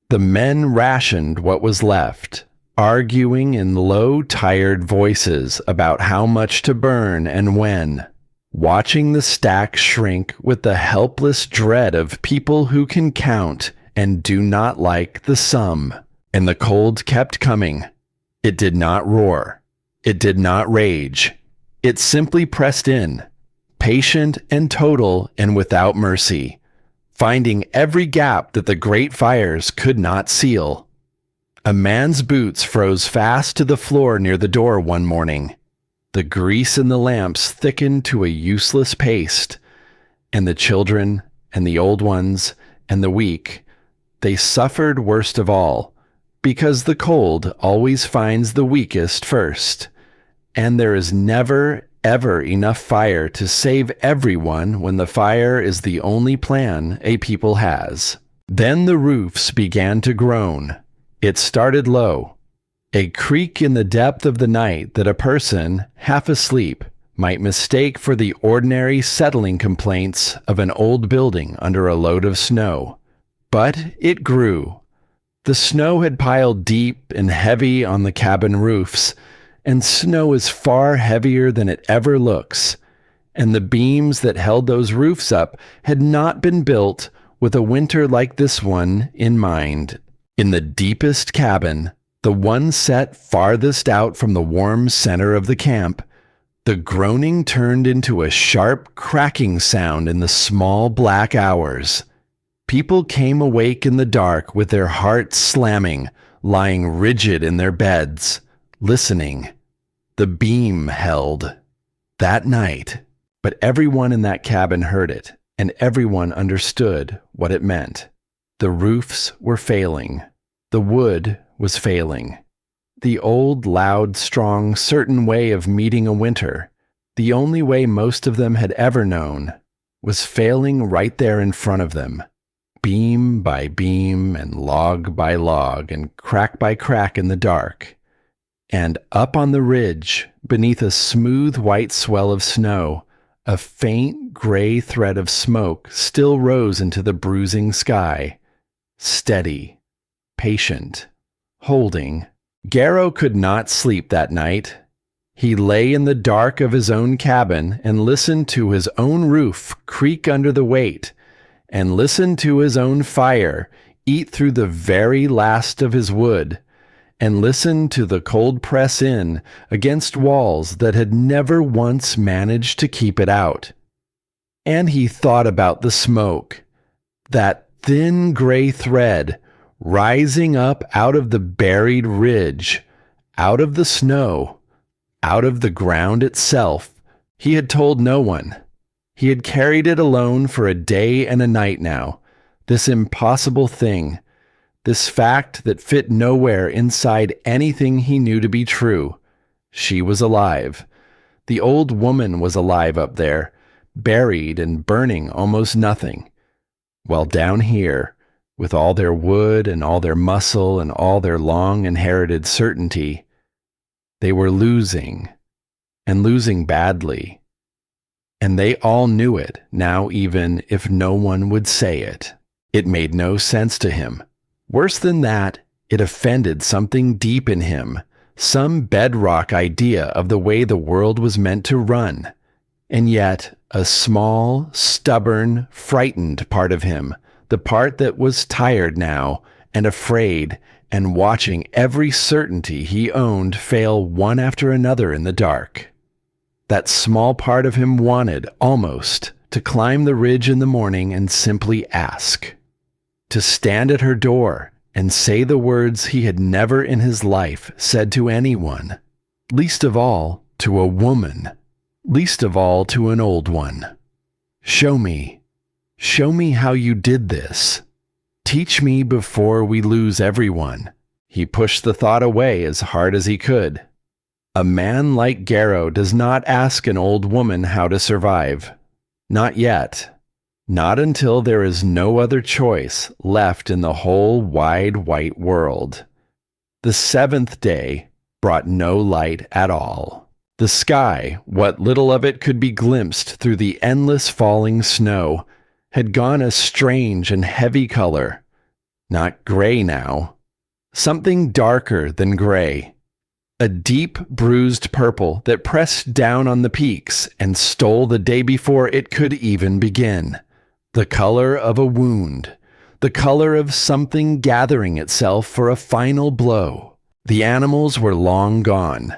The men rationed what was left, arguing in low, tired voices about how much to burn and when, watching the stack shrink with the helpless dread of people who can count and do not like the sum. And the cold kept coming. It did not roar. It did not rage. It simply pressed in, patient and total and without mercy, finding every gap that the great fires could not seal. A man's boots froze fast to the floor near the door one morning. The grease in the lamps thickened to a useless paste, and the children and the old ones and the weak, they suffered worst of all, because the cold always finds the weakest first, and there is never, ever enough fire to save everyone when the fire is the only plan a people has. Then the roofs began to groan. It started low, a creak in the depth of the night that a person, half asleep, might mistake for the ordinary settling complaints of an old building under a load of snow. But it grew. The snow had piled deep and heavy on the cabin roofs, and snow is far heavier than it ever looks, and the beams that held those roofs up had not been built with a winter like this one in mind. In the deepest cabin, the one set farthest out from the warm center of the camp, the groaning turned into a sharp cracking sound in the small black hours. People came awake in the dark with their hearts slamming, lying rigid in their beds, listening. The beam held. That night. But everyone in that cabin heard it, and everyone understood what it meant. The roofs were failing. The wood was failing. The old, loud, strong, certain way of meeting a winter, the only way most of them had ever known, was failing right there in front of them, beam by beam and log by log and crack by crack in the dark. And up on the ridge, beneath a smooth white swell of snow, a faint gray thread of smoke still rose into the bruising sky, steady, patient, holding. Garrow could not sleep that night. He lay in the dark of his own cabin and listened to his own roof creak under the weight, and listened to his own fire eat through the very last of his wood, and listened to the cold press in against walls that had never once managed to keep it out. And he thought about the smoke, that thin gray thread rising up out of the buried ridge, out of the snow, out of the ground itself. He had told no one. He had carried it alone for a day and a night now, this impossible thing, this fact that fit nowhere inside anything he knew to be true. She was alive. The old woman was alive up there, buried and burning almost nothing. While down here, with all their wood and all their muscle and all their long inherited certainty, they were losing, and losing badly. And they all knew it, now even if no one would say it. It made no sense to him. Worse than that, it offended something deep in him, some bedrock idea of the way the world was meant to run. And yet, a small, stubborn, frightened part of him, the part that was tired now, and afraid, and watching every certainty he owned fail one after another in the dark. That small part of him wanted, almost, to climb the ridge in the morning and simply ask. To stand at her door and say the words he had never in his life said to anyone, least of all to a woman, least of all to an old one. Show me how you did this. Teach me before we lose everyone. He pushed the thought away as hard as he could. A man like Garrow does not ask an old woman how to survive. Not yet. Not until there is no other choice left in the whole wide white world. The seventh day brought no light at all. The sky, what little of it could be glimpsed through the endless falling snow, had gone a strange and heavy color. Not gray now. Something darker than gray. A deep, bruised purple that pressed down on the peaks and stole the day before it could even begin. The color of a wound. The color of something gathering itself for a final blow. The animals were long gone.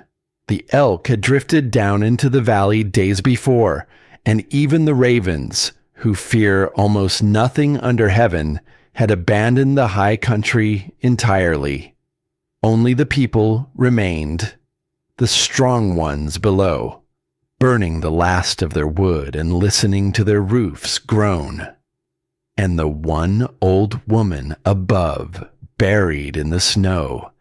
The elk had drifted down into the valley days before, and even the ravens, who fear almost nothing under heaven, had abandoned the high country entirely. Only the people remained, the strong ones below, burning the last of their wood and listening to their roofs groan. And the one old woman above, buried in the snow,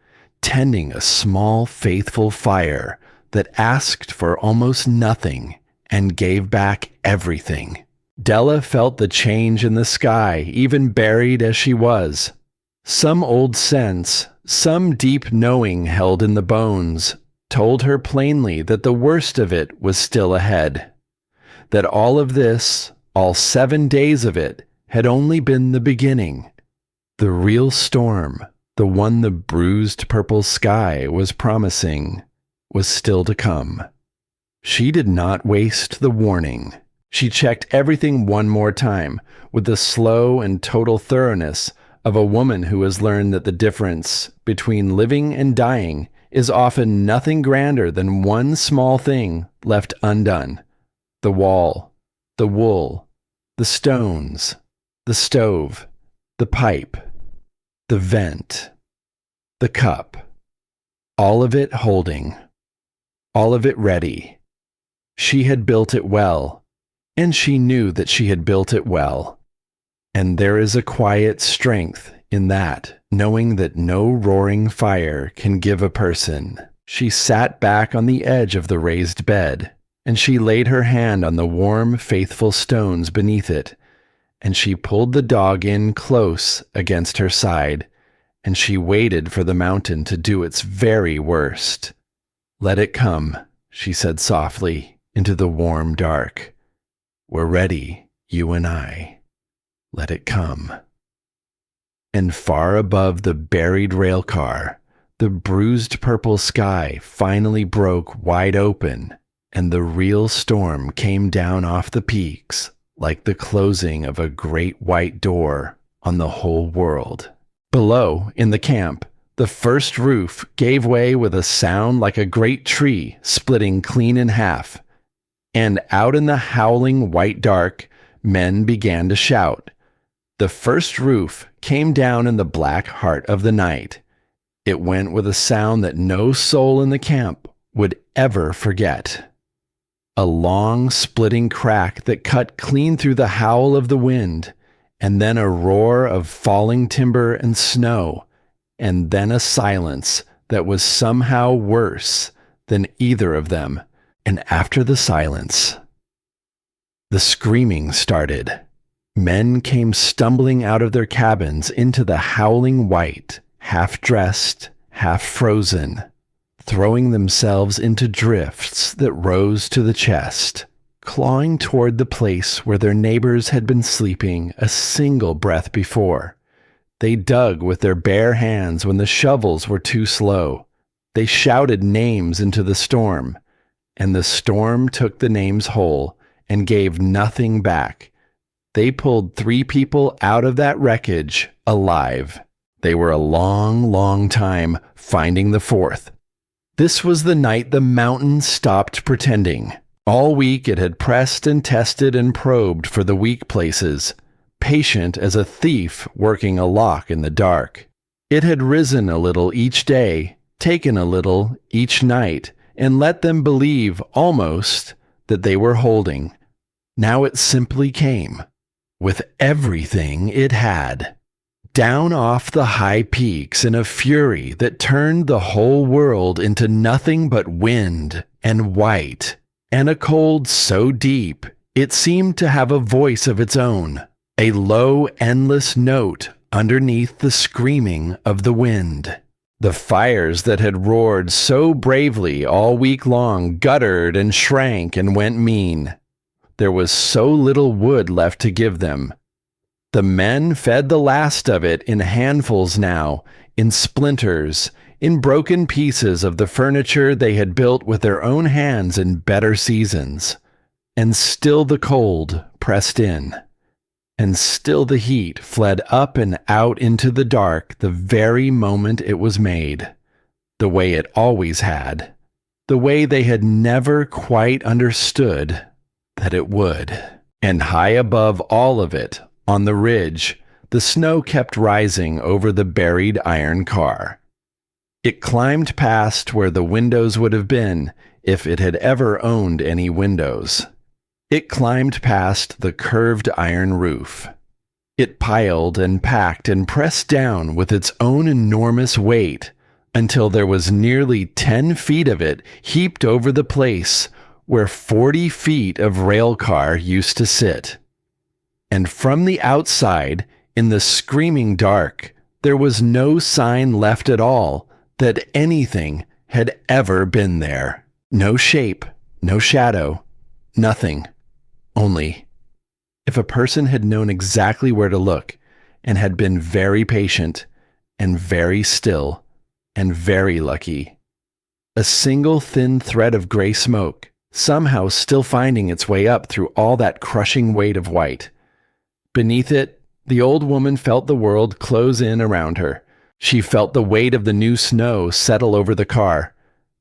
tending a small faithful fire that asked for almost nothing and gave back everything. Della felt the change in the sky, even buried as she was. Some old sense, some deep knowing held in the bones, told her plainly that the worst of it was still ahead. That all of this, all 7 days of it, had only been the beginning. The real storm, the one the bruised purple sky was promising, was still to come. She did not waste the warning. She checked everything one more time, with the slow and total thoroughness of a woman who has learned that the difference between living and dying is often nothing grander than one small thing left undone. The wall, the wool, the stones, the stove, the pipe, the vent, the cup, all of it holding, all of it ready. She had built it well, and she knew that she had built it well. And there is a quiet strength in that, knowing that no roaring fire can give a person, she sat back on the edge of the raised bed, and she laid her hand on the warm, faithful stones beneath it, and she pulled the dog in close against her side, and she waited for the mountain to do its very worst. "Let it come," she said softly, into the warm dark. "We're ready, you and I. Let it come." And far above the buried railcar, the bruised purple sky finally broke wide open, and the real storm came down off the peaks like the closing of a great white door on the whole world. Below, in the camp, the first roof gave way with a sound like a great tree splitting clean in half, and out in the howling white dark, men began to shout. The first roof came down in the black heart of the night. It went with a sound that no soul in the camp would ever forget. A long, splitting crack that cut clean through the howl of the wind, and then a roar of falling timber and snow, and then a silence that was somehow worse than either of them. And after the silence, the screaming started. Men came stumbling out of their cabins into the howling white, half-dressed, half-frozen, throwing themselves into drifts that rose to the chest, clawing toward the place where their neighbors had been sleeping a single breath before. They dug with their bare hands when the shovels were too slow. They shouted names into the storm, and the storm took the names whole and gave nothing back. They pulled 3 people out of that wreckage alive. They were a long, long time finding the 4th. This was the night the mountain stopped pretending. All week it had pressed and tested and probed for the weak places, patient as a thief working a lock in the dark. It had risen a little each day, taken a little each night, and let them believe, almost, that they were holding. Now it simply came, with everything it had, down off the high peaks in a fury that turned the whole world into nothing but wind and white, and a cold so deep it seemed to have a voice of its own, a low, endless note underneath the screaming of the wind. The fires that had roared so bravely all week long guttered and shrank and went mean. There was so little wood left to give them. The men fed the last of it in handfuls now, in splinters, in broken pieces of the furniture they had built with their own hands in better seasons. And still the cold pressed in. And still the heat fled up and out into the dark the very moment it was made, the way it always had, the way they had never quite understood that it would. And high above all of it, on the ridge, the snow kept rising over the buried iron car. It climbed past where the windows would have been if it had ever owned any windows. It climbed past the curved iron roof. It piled and packed and pressed down with its own enormous weight until there was nearly 10 feet of it heaped over the place where 40 feet of railcar used to sit. And from the outside, in the screaming dark, there was no sign left at all that anything had ever been there. No shape, no shadow, nothing. Only, if a person had known exactly where to look and had been very patient and very still and very lucky, a single thin thread of gray smoke, somehow still finding its way up through all that crushing weight of white. Beneath it, the old woman felt the world close in around her. She felt the weight of the new snow settle over the car,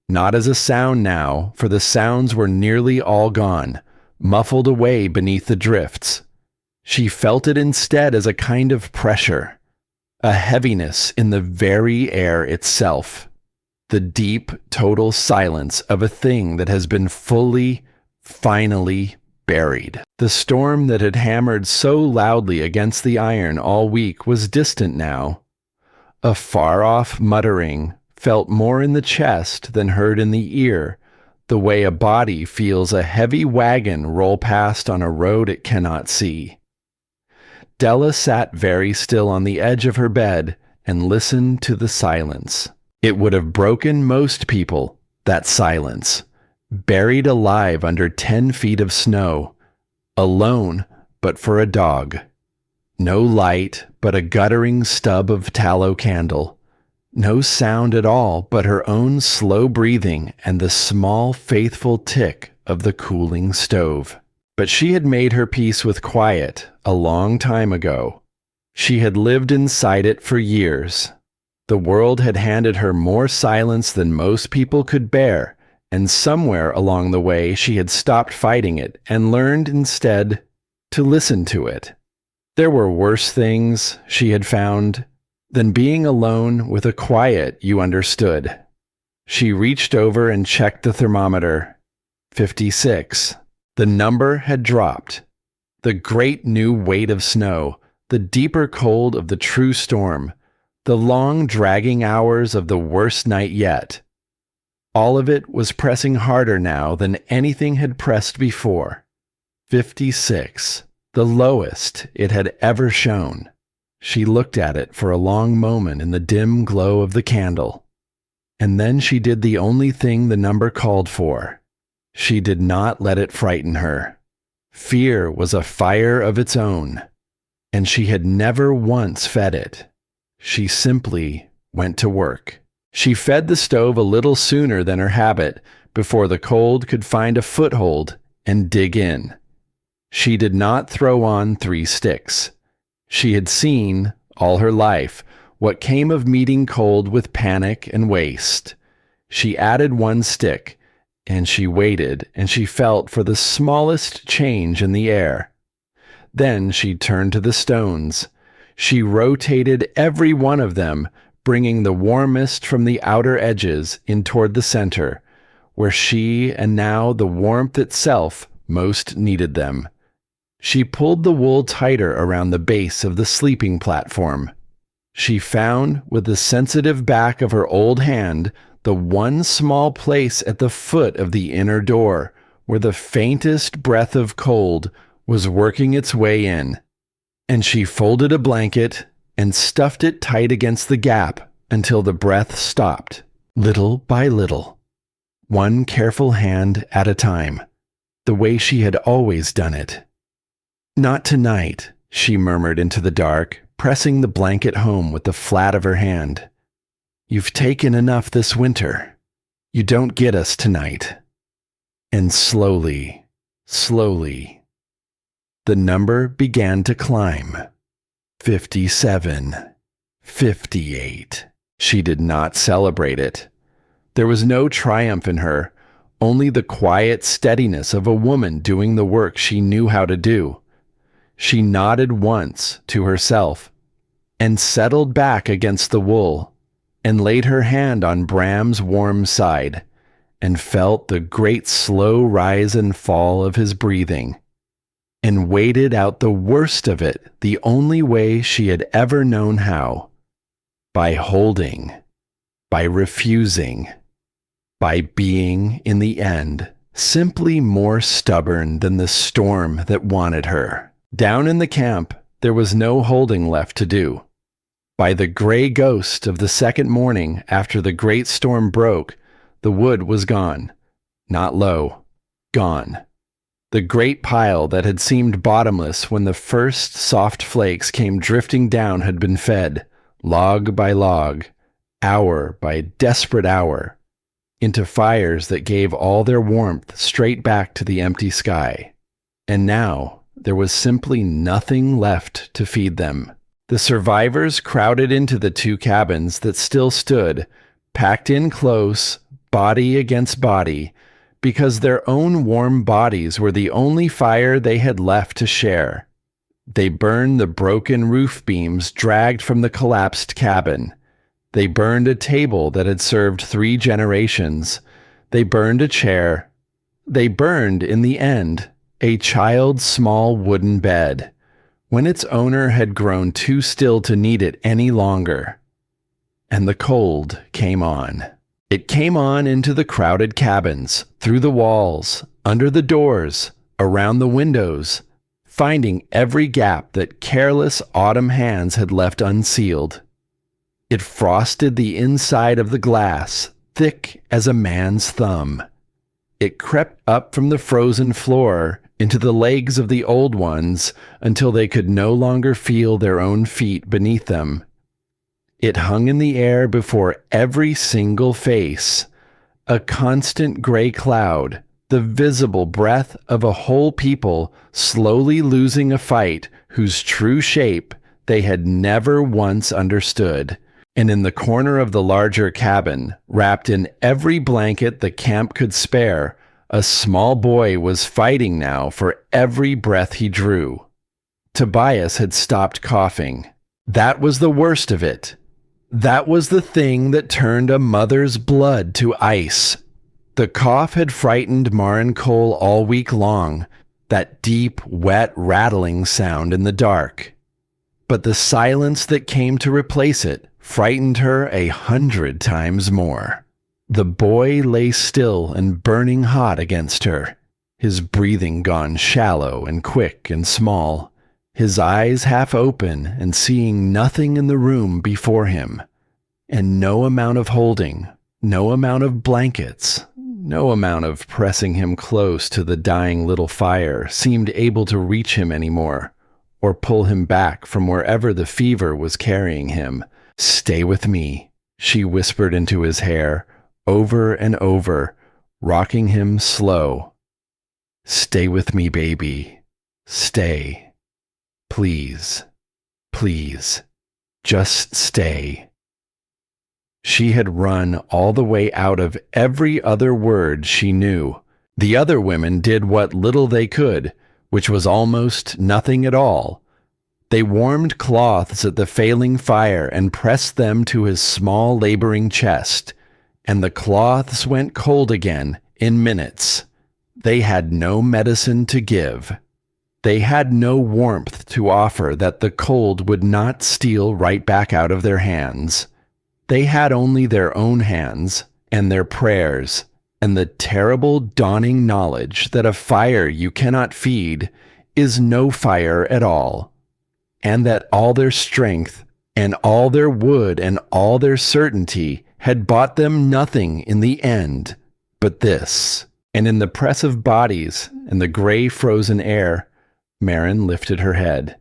not as a sound now, for the sounds were nearly all gone, muffled away beneath the drifts. She felt it instead as a kind of pressure, a heaviness in the very air itself, the deep, total silence of a thing that has been fully, finally buried. The storm that had hammered so loudly against the iron all week was distant now. A far-off muttering felt more in the chest than heard in the ear, the way a body feels a heavy wagon roll past on a road it cannot see. Della sat very still on the edge of her bed and listened to the silence. It would have broken most people, that silence, buried alive under 10 feet of snow, alone but for a dog. No light but a guttering stub of tallow candle. No sound at all but her own slow breathing and the small, faithful tick of the cooling stove. But she had made her peace with quiet a long time ago. She had lived inside it for years. The world had handed her more silence than most people could bear, and somewhere along the way she had stopped fighting it and learned instead to listen to it. There were worse things, she had found, than being alone with a quiet you understood. She reached over and checked the thermometer. 56. The number had dropped. The great new weight of snow, the deeper cold of the true storm, the long dragging hours of the worst night yet. All of it was pressing harder now than anything had pressed before. 56. The lowest it had ever shown. She looked at it for a long moment in the dim glow of the candle. And then she did the only thing the number called for. She did not let it frighten her. Fear was a fire of its own, and she had never once fed it. She simply went to work. She fed the stove a little sooner than her habit, before the cold could find a foothold and dig in. She did not throw on 3 sticks. She had seen, all her life, what came of meeting cold with panic and waste. She added 1 stick, and she waited, and she felt for the smallest change in the air. Then she turned to the stones. She rotated every one of them, bringing the warmest from the outer edges in toward the center, where she and now the warmth itself most needed them. She pulled the wool tighter around the base of the sleeping platform. She found, with the sensitive back of her old hand, the one small place at the foot of the inner door where the faintest breath of cold was working its way in. And she folded a blanket and stuffed it tight against the gap until the breath stopped, little by little, one careful hand at a time, the way she had always done it. "Not tonight," she murmured into the dark, pressing the blanket home with the flat of her hand. "You've taken enough this winter. You don't get us tonight." And slowly, slowly, the number began to climb. 57. 58. She did not celebrate it. There was no triumph in her, only the quiet steadiness of a woman doing the work she knew how to do. She nodded once to herself, and settled back against the wool, and laid her hand on Bram's warm side, and felt the great slow rise and fall of his breathing, and waited out the worst of it the only way she had ever known how, by holding, by refusing, by being, in the end, simply more stubborn than the storm that wanted her. Down in the camp, there was no holding left to do. By the gray ghost of the second morning after the great storm broke, the wood was gone. Not low. Gone. The great pile that had seemed bottomless when the first soft flakes came drifting down had been fed, log by log, hour by desperate hour, into fires that gave all their warmth straight back to the empty sky. And now, there was simply nothing left to feed them. The survivors crowded into the 2 cabins that still stood, packed in close, body against body, because their own warm bodies were the only fire they had left to share. They burned the broken roof beams dragged from the collapsed cabin. They burned a table that had served 3 generations. They burned a chair. They burned, in the end, a child's small wooden bed, when its owner had grown too still to need it any longer. And the cold came on. It came on into the crowded cabins, through the walls, under the doors, around the windows, finding every gap that careless autumn hands had left unsealed. It frosted the inside of the glass, thick as a man's thumb. It crept up from the frozen floor into the legs of the old ones until they could no longer feel their own feet beneath them. It hung in the air before every single face, a constant gray cloud, the visible breath of a whole people slowly losing a fight whose true shape they had never once understood. And in the corner of the larger cabin, wrapped in every blanket the camp could spare, a small boy was fighting now for every breath he drew. Tobias had stopped coughing. That was the worst of it. That was the thing that turned a mother's blood to ice. The cough had frightened Maren Cole all week long, that deep, wet, rattling sound in the dark. But the silence that came to replace it frightened her 100 times more. The boy lay still and burning hot against her, his breathing gone shallow and quick and small, his eyes half open and seeing nothing in the room before him. And no amount of holding, no amount of blankets, no amount of pressing him close to the dying little fire seemed able to reach him anymore, or pull him back from wherever the fever was carrying him. "Stay with me," she whispered into his hair, over and over, rocking him slow. "Stay with me, baby. Stay. Please, please, just stay." She had run all the way out of every other word she knew. The other women did what little they could, which was almost nothing at all. They warmed cloths at the failing fire and pressed them to his small laboring chest, and the cloths went cold again in minutes. They had no medicine to give. They had no warmth to offer that the cold would not steal right back out of their hands. They had only their own hands and their prayers and the terrible dawning knowledge that a fire you cannot feed is no fire at all, and that all their strength and all their wood and all their certainty had bought them nothing in the end but this. And in the press of bodies and the gray frozen air, Maren lifted her head,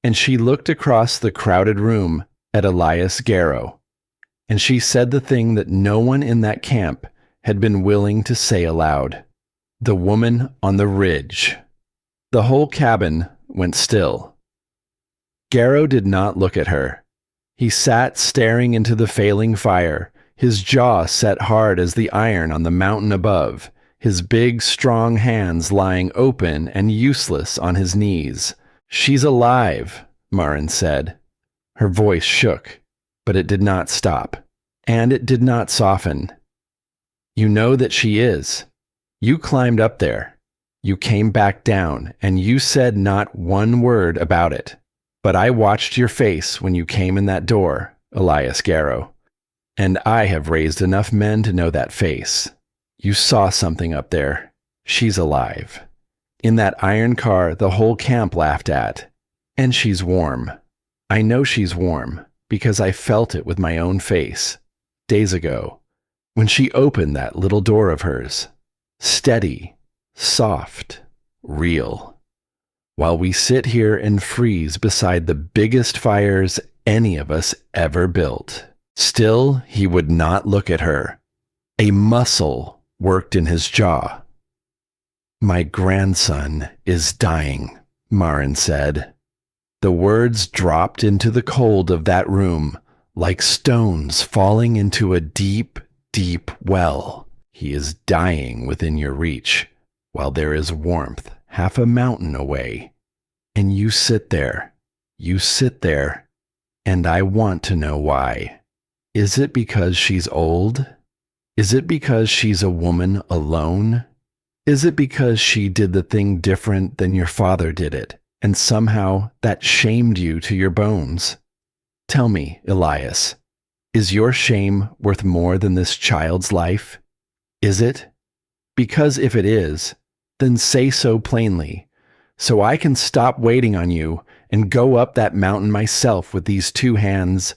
and she looked across the crowded room at Elias Garrow, and she said the thing that no one in that camp had been willing to say aloud. The woman on the ridge. The whole cabin went still. Garrow did not look at her. He sat staring into the failing fire, his jaw set hard as the iron on the mountain above, his big, strong hands lying open and useless on his knees. "She's alive," Maren said. Her voice shook, but it did not stop, and it did not soften. "You know that she is. You climbed up there. You came back down, and you said not one word about it. But I watched your face when you came in that door, Elias Garrow, and I have raised enough men to know that face. You saw something up there. She's alive. In that iron car the whole camp laughed at. And she's warm. I know she's warm, because I felt it with my own face, days ago, when she opened that little door of hers. Steady, soft, real. While we sit here and freeze beside the biggest fires any of us ever built. Still, he would not look at her. A muscle worked in his jaw. "My grandson is dying," Maren said. The words dropped into the cold of that room, like stones falling into a deep, deep well. "He is dying within your reach, while there is warmth half a mountain away. And you sit there, and I want to know why. Is it because she's old? Is it because she's a woman alone? Is it because she did the thing different than your father did it, and somehow that shamed you to your bones? Tell me, Elias, is your shame worth more than this child's life? Is it? Because if it is, then say so plainly, so I can stop waiting on you and go up that mountain myself with these 2 hands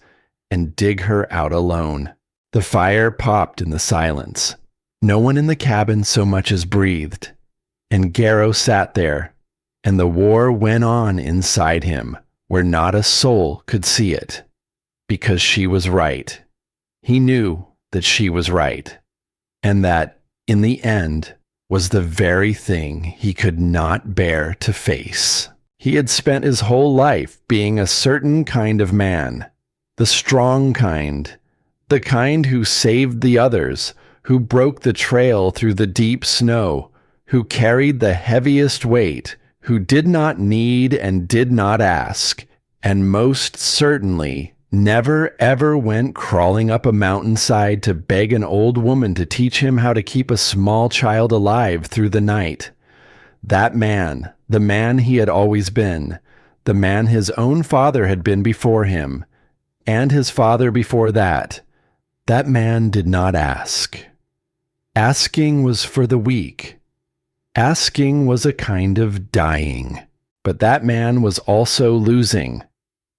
and dig her out alone. The fire popped in the silence. No one in the cabin so much as breathed, and Garrow sat there, and the war went on inside him, where not a soul could see it, because she was right. He knew that she was right, and that, in the end, was the very thing he could not bear to face. He had spent his whole life being a certain kind of man, the strong kind, the kind who saved the others, who broke the trail through the deep snow, who carried the heaviest weight, who did not need and did not ask, and most certainly never ever went crawling up a mountainside to beg an old woman to teach him how to keep a small child alive through the night. That man, the man he had always been, the man his own father had been before him, and his father before that man did not ask. Asking was for the weak. Asking was a kind of dying. But that man was also losing.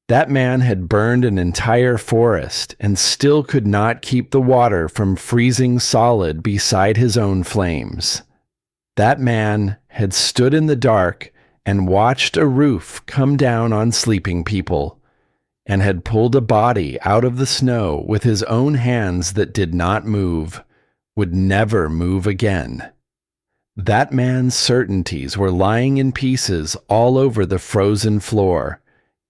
That man had burned an entire forest and still could not keep the water from freezing solid beside his own flames. That man had stood in the dark and watched a roof come down on sleeping people, and had pulled a body out of the snow with his own hands that did not move, would never move again. That man's certainties were lying in pieces all over the frozen floor,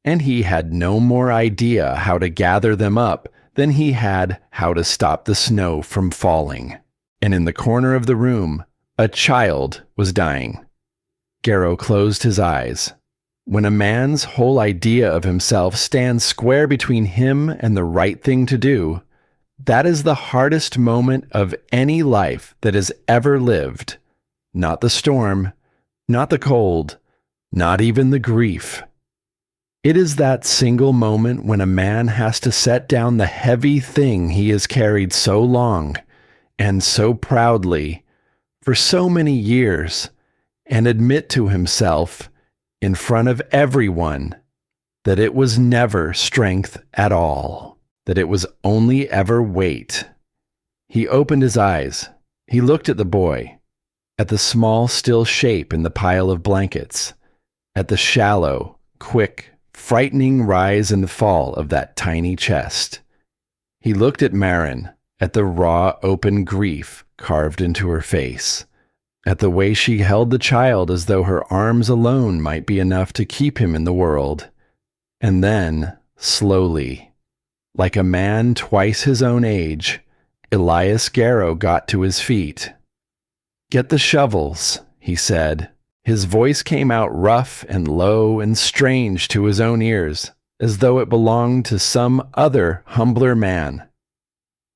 and he had no more idea how to gather them up than he had how to stop the snow from falling. And in the corner of the room, a child was dying. Garrow closed his eyes. When a man's whole idea of himself stands square between him and the right thing to do, that is the hardest moment of any life that has ever lived. Not the storm, not the cold, not even the grief. It is that single moment when a man has to set down the heavy thing he has carried so long and so proudly for so many years, and admit to himself, in front of everyone, that it was never strength at all, that it was only ever weight. He opened his eyes. He looked at the boy, at the small, still shape in the pile of blankets, at the shallow, quick, frightening rise and fall of that tiny chest. He looked at Marin, at the raw, open grief carved into her face, at the way she held the child as though her arms alone might be enough to keep him in the world. And then, slowly, like a man twice his own age, Elias Garrow got to his feet. "Get the shovels," he said. His voice came out rough and low and strange to his own ears, as though it belonged to some other, humbler man.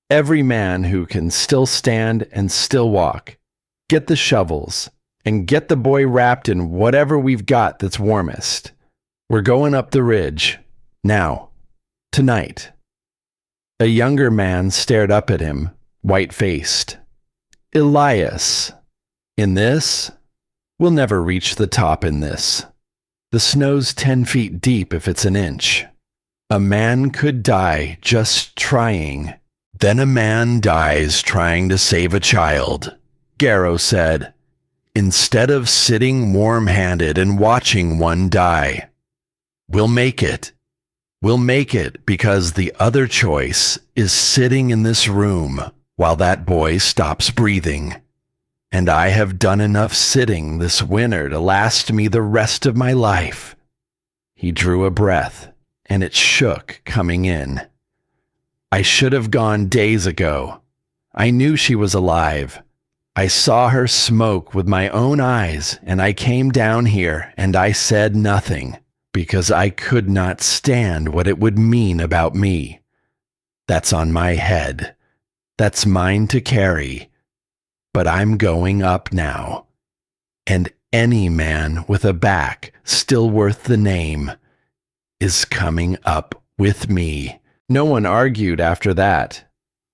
Every man who can still stand and still walk. Get the shovels, and get the boy wrapped in whatever we've got that's warmest. We're going up the ridge. Now. Tonight. A younger man stared up at him, white-faced. "Elias, in this? We'll never reach the top in this. The snow's 10 feet deep if it's an inch. A man could die just trying. Then a man dies trying to save a child," Garrow said, "instead of sitting warm-handed and watching one die. We'll make it. We'll make it because the other choice is sitting in this room while that boy stops breathing. And I have done enough sitting this winter to last me the rest of my life." He drew a breath, and it shook coming in. "I should have gone days ago. I knew she was alive. I saw her smoke with my own eyes, and I came down here and I said nothing, because I could not stand what it would mean about me. That's on my head. That's mine to carry. But I'm going up now. and any man with a back still worth the name is coming up with me." No one argued after that.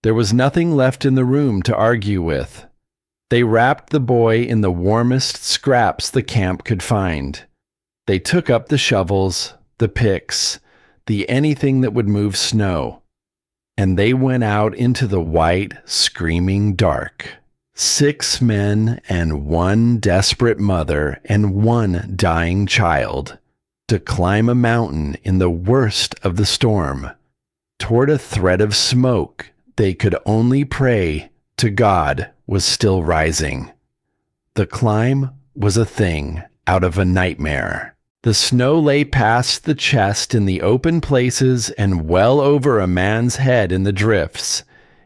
There was nothing left in the room to argue with. They wrapped the boy in the warmest scraps the camp could find. They took up the shovels, the picks, the anything that would move snow, and they went out into the white, screaming dark. 6 men and 1 desperate mother and 1 dying child, to climb a mountain in the worst of the storm, toward a thread of smoke they could only pray to God was still rising. The climb was a thing out of a nightmare. The snow lay past the chest in the open places and well over a man's head in the drifts,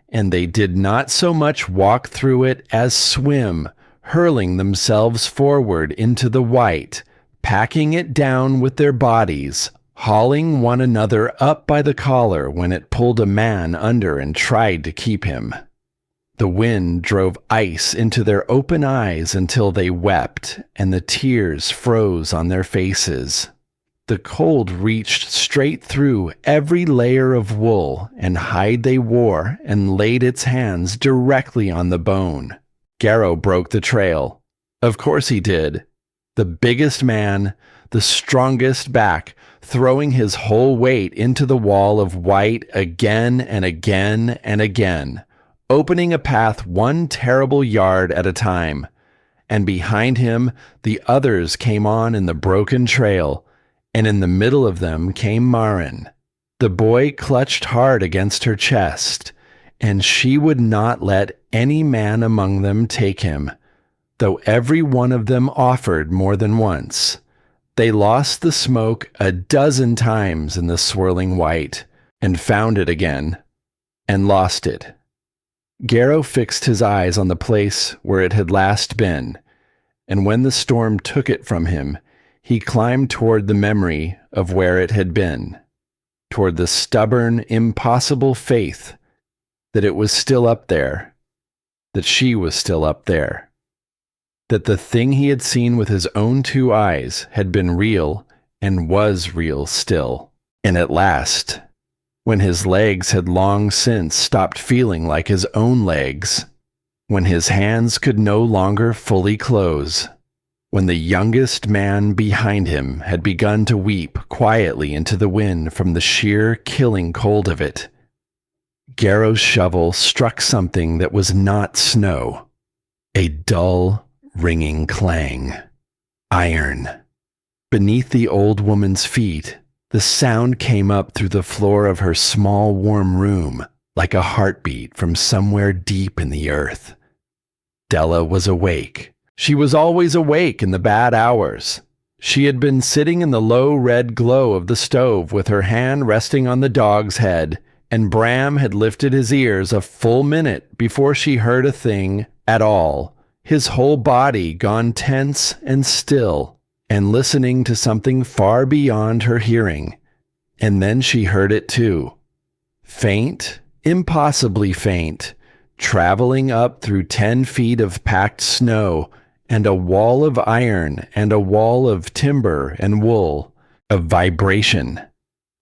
and they did not so much walk through it as swim, hurling themselves forward into the white, packing it down with their bodies, hauling one another up by the collar when it pulled a man under and tried to keep him. The wind drove ice into their open eyes until they wept, and the tears froze on their faces. The cold reached straight through every layer of wool and hide they wore and laid its hands directly on the bone. Garrow broke the trail. Of course he did. The biggest man, the strongest back, throwing his whole weight into the wall of white again and again and again, opening a path 1 terrible yard at a time. And behind him the others came on in the broken trail, and in the middle of them came Marin. The boy clutched hard against her chest, and she would not let any man among them take him, though every one of them offered more than once. They lost the smoke 12 times in the swirling white, and found it again, and lost it. Garrow fixed his eyes on the place where it had last been, and when the storm took it from him, he climbed toward the memory of where it had been, toward the stubborn, impossible faith that it was still up there, that she was still up there, that the thing he had seen with his own 2 eyes had been real and was real still. And at last, when his legs had long since stopped feeling like his own legs, when his hands could no longer fully close, when the youngest man behind him had begun to weep quietly into the wind from the sheer killing cold of it, Garrow's shovel struck something that was not snow, a dull, ringing clang. Iron. Beneath the old woman's feet, the sound came up through the floor of her small, warm room, like a heartbeat from somewhere deep in the earth. Della was awake. She was always awake in the bad hours. She had been sitting in the low red glow of the stove with her hand resting on the dog's head, and Bram had lifted his ears a full minute before she heard a thing at all, his whole body gone tense and still, and listening to something far beyond her hearing. And then she heard it too. Faint, impossibly faint, traveling up through 10 feet of packed snow, and a wall of iron and a wall of timber and wool, a vibration.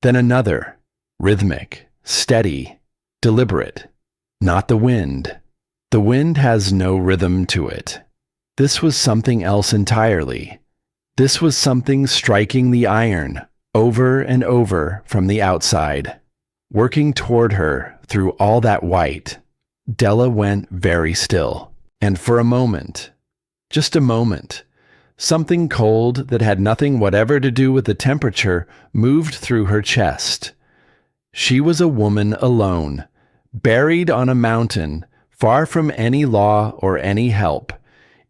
Then another, rhythmic, steady, deliberate. Not the wind. The wind has no rhythm to it. This was something else entirely. This was something striking the iron over and over from the outside, working toward her through all that white. Della went very still, and for a moment, just a moment, something cold that had nothing whatever to do with the temperature moved through her chest. She was a woman alone, buried on a mountain, far from any law or any help,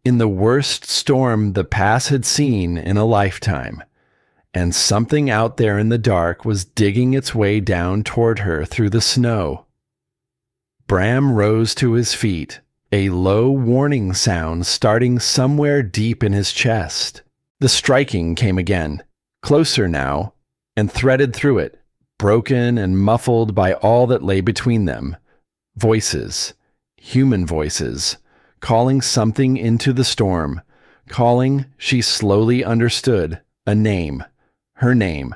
in the worst storm the pass had seen in a lifetime, and something out there in the dark was digging its way down toward her through the snow. Bram rose to his feet, a low warning sound starting somewhere deep in his chest. The striking came again, closer now, and threaded through it, broken and muffled by all that lay between them. Voices, human voices, calling something into the storm, Calling, she slowly understood a name, her name,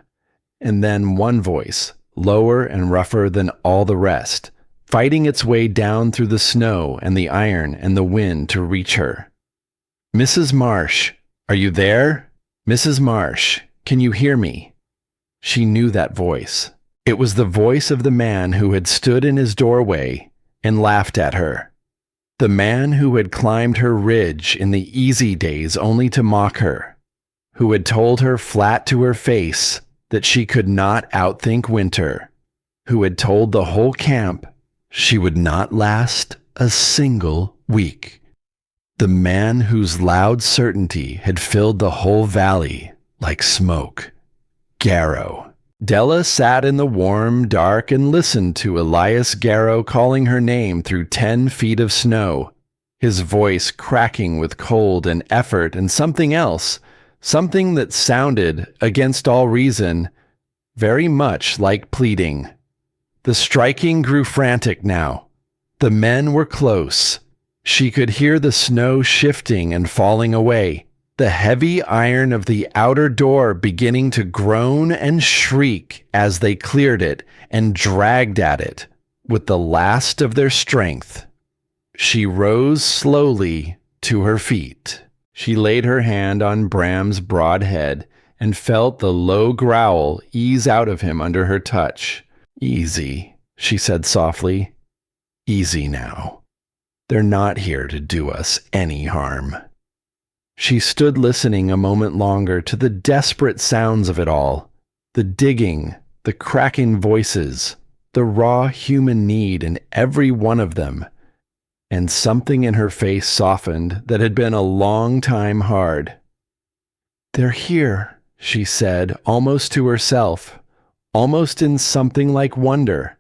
and then one voice, lower and rougher than all the rest, fighting its way down through the snow and the iron and the wind to reach her. "Mrs. Marsh, are you there? Mrs. Marsh, can you hear me?" She knew that voice. It was the voice of the man who had stood in his doorway and laughed at her. The man who had climbed her ridge in the easy days only to mock her, who had told her flat to her face that she could not outthink winter, who had told the whole camp she would not last a single week. The man whose loud certainty had filled the whole valley like smoke. Garrow. Della sat in the warm dark and listened to Elias Garrow calling her name through 10 feet of snow, his voice cracking with cold and effort and something else, something that sounded, against all reason, very much like pleading. The striking grew frantic now. The men were close. She could hear the snow shifting and falling away, the heavy iron of the outer door beginning to groan and shriek as they cleared it and dragged at it with the last of their strength. She rose slowly to her feet. She laid her hand on Bram's broad head and felt the low growl ease out of him under her touch. "Easy," she said softly. "Easy now. They're not here to do us any harm." She stood listening a moment longer to the desperate sounds of it all, the digging, the cracking voices, the raw human need in every one of them, and something in her face softened that had been a long time hard. "They're here," she said, almost to herself, almost in something like wonder,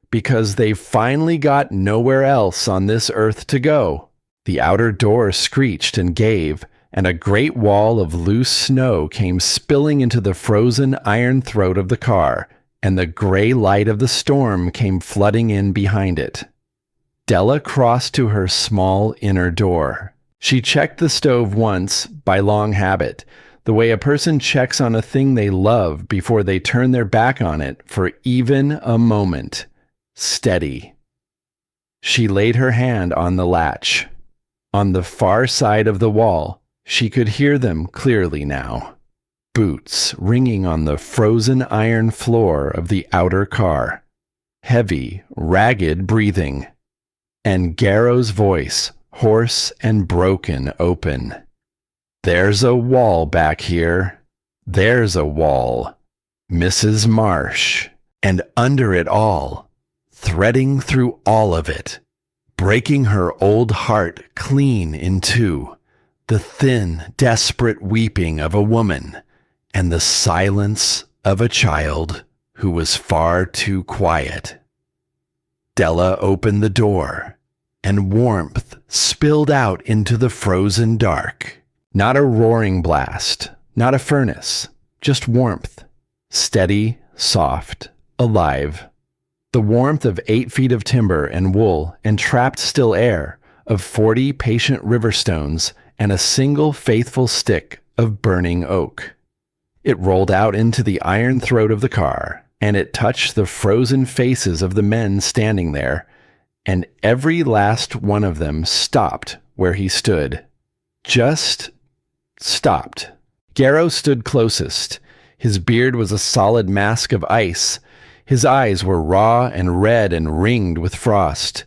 "because they've finally got nowhere else on this earth to go." The outer door screeched and gave, and a great wall of loose snow came spilling into the frozen iron throat of the car, and the gray light of the storm came flooding in behind it. Della crossed to her small inner door. She checked the stove once, by long habit, the way a person checks on a thing they love before they turn their back on it for even a moment. Steady. She laid her hand on the latch. On the far side of the wall, she could hear them clearly now. Boots ringing on the frozen iron floor of the outer car. Heavy, ragged breathing. And Garrow's voice, hoarse and broken open. "There's a wall back here. There's a wall. Mrs. Marsh. And under it all, threading through all of it, breaking her old heart clean in two, the thin, desperate weeping of a woman, and the silence of a child who was far too quiet." Della opened the door, and warmth spilled out into the frozen dark. Not a roaring blast, not a furnace, just warmth. Steady, soft, alive. The warmth of 8 feet of timber and wool and trapped still air, of 40 patient river stones, and a single faithful stick of burning oak. It rolled out into the iron throat of the car, and it touched the frozen faces of the men standing there, and every last one of them stopped where he stood. Just stopped. Garrow stood closest. His beard was a solid mask of ice. His eyes were raw and red and ringed with frost.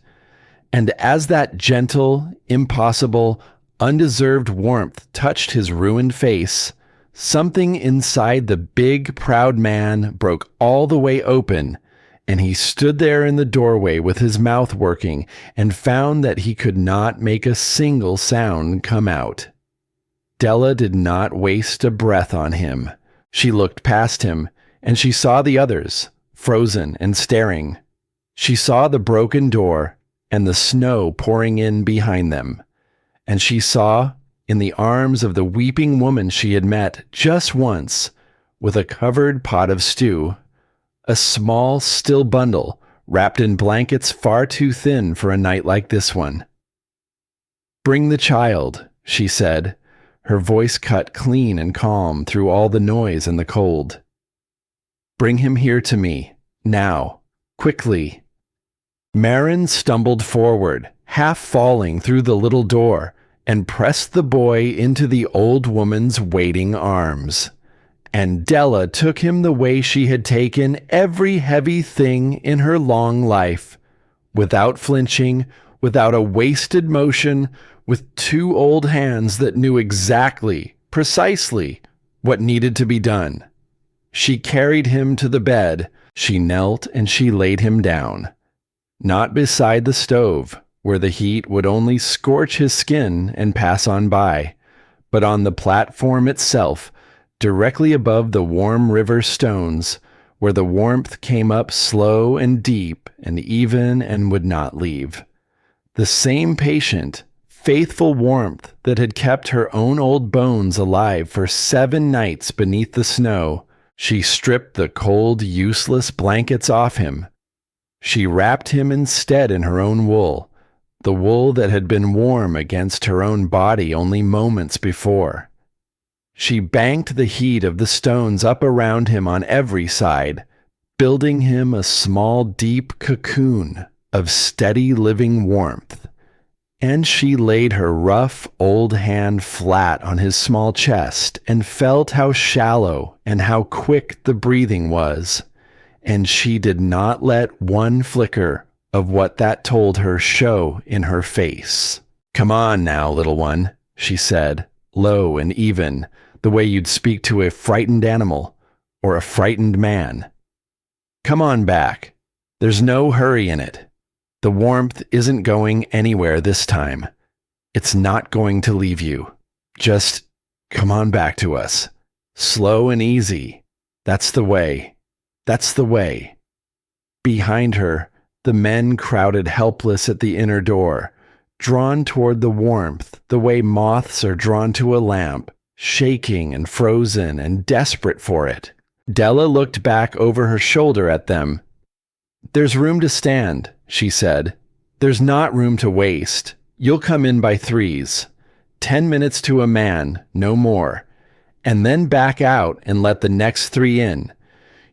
And as that gentle, impossible, undeserved warmth touched his ruined face, something inside the big, proud man broke all the way open, and he stood there in the doorway with his mouth working and found that he could not make a single sound come out. Della did not waste a breath on him. She looked past him, and she saw the others, frozen and staring. She saw the broken door and the snow pouring in behind them, and she saw, in the arms of the weeping woman she had met just once, with a covered pot of stew, a small, still bundle wrapped in blankets far too thin for a night like this one. "Bring the child," she said, her voice cut clean and calm through all the noise and the cold. "Bring him here to me, now, quickly." Marin stumbled forward, half falling through the little door, and pressed the boy into the old woman's waiting arms. And Della took him the way she had taken every heavy thing in her long life, without flinching, without a wasted motion, with two old hands that knew exactly, precisely, what needed to be done. She carried him to the bed. She knelt and she laid him down. Not beside the stove, where the heat would only scorch his skin and pass on by, but on the platform itself, directly above the warm river stones, where the warmth came up slow and deep and even and would not leave. The same patient, faithful warmth that had kept her own old bones alive for 7 nights beneath the snow. She stripped the cold, useless blankets off him. She wrapped him instead in her own wool, the wool that had been warm against her own body only moments before. She banked the heat of the stones up around him on every side, building him a small, deep cocoon of steady living warmth. And she laid her rough old hand flat on his small chest and felt how shallow and how quick the breathing was. And she did not let one flicker of what that told her show in her face. "Come on now, little one," she said, low and even, the way you'd speak to a frightened animal or a frightened man. "Come on back. There's no hurry in it. The warmth isn't going anywhere this time. It's not going to leave you. Just come on back to us. Slow and easy. That's the way. That's the way." Behind her, the men crowded helpless at the inner door, drawn toward the warmth the way moths are drawn to a lamp, shaking and frozen and desperate for it. Della looked back over her shoulder at them. "There's room to stand," she said. "There's not room to waste. You'll come in by 3s. 10 minutes to a man, no more. And then back out and let the next 3 in.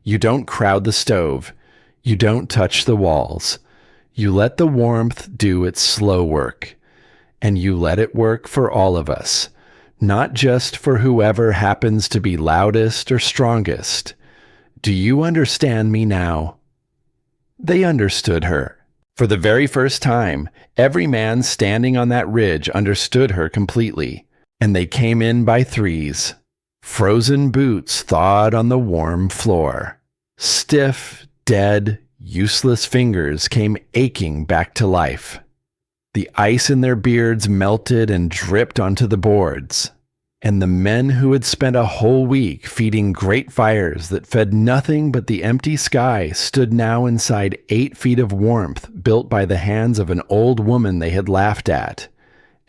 You don't crowd the stove. You don't touch the walls. You let the warmth do its slow work. And you let it work for all of us, not just for whoever happens to be loudest or strongest. Do you understand me now?" They understood her. For the very first time, every man standing on that ridge understood her completely, and they came in by 3s. Frozen boots thawed on the warm floor. Stiff, dead, useless fingers came aching back to life. The ice in their beards melted and dripped onto the boards. And the men who had spent a whole week feeding great fires that fed nothing but the empty sky stood now inside 8 feet of warmth built by the hands of an old woman they had laughed at.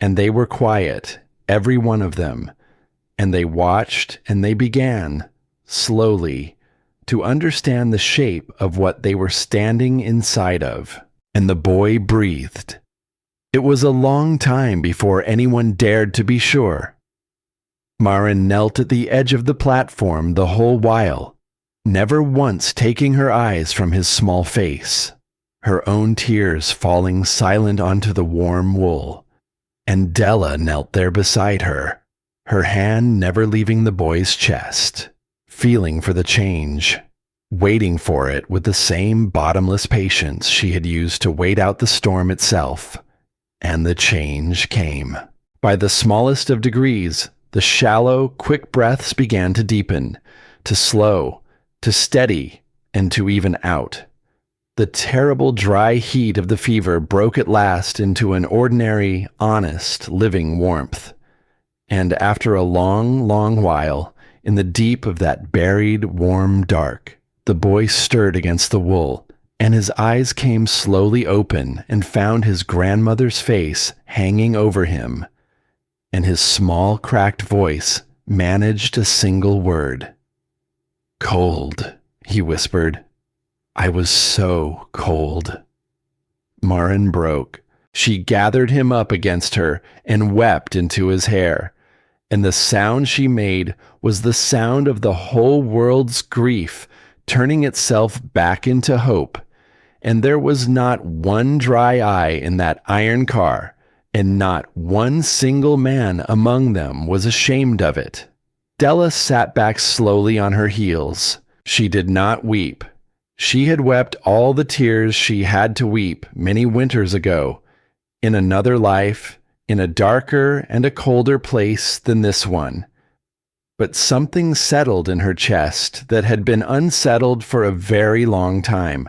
And they were quiet, every one of them. And they watched and they began, slowly, to understand the shape of what they were standing inside of. And the boy breathed. It was a long time before anyone dared to be sure. Marin knelt at the edge of the platform the whole while, never once taking her eyes from his small face, her own tears falling silent onto the warm wool. And Della knelt there beside her, her hand never leaving the boy's chest, feeling for the change, waiting for it with the same bottomless patience she had used to wait out the storm itself. And the change came. By the smallest of degrees, the shallow, quick breaths began to deepen, to slow, to steady, and to even out. The terrible dry heat of the fever broke at last into an ordinary, honest, living warmth. And after a long, long while, in the deep of that buried, warm dark, the boy stirred against the wool, and his eyes came slowly open and found his grandmother's face hanging over him. And his small, cracked voice managed a single word. "Cold," he whispered. "I was so cold." Marin broke. She gathered him up against her and wept into his hair. and the sound she made was the sound of the whole world's grief turning itself back into hope. And there was not one dry eye in that iron car, and not one single man among them was ashamed of it. Della sat back slowly on her heels. She did not weep. She had wept all the tears she had to weep many winters ago, in another life, in a darker and a colder place than this one. But something settled in her chest that had been unsettled for a very long time.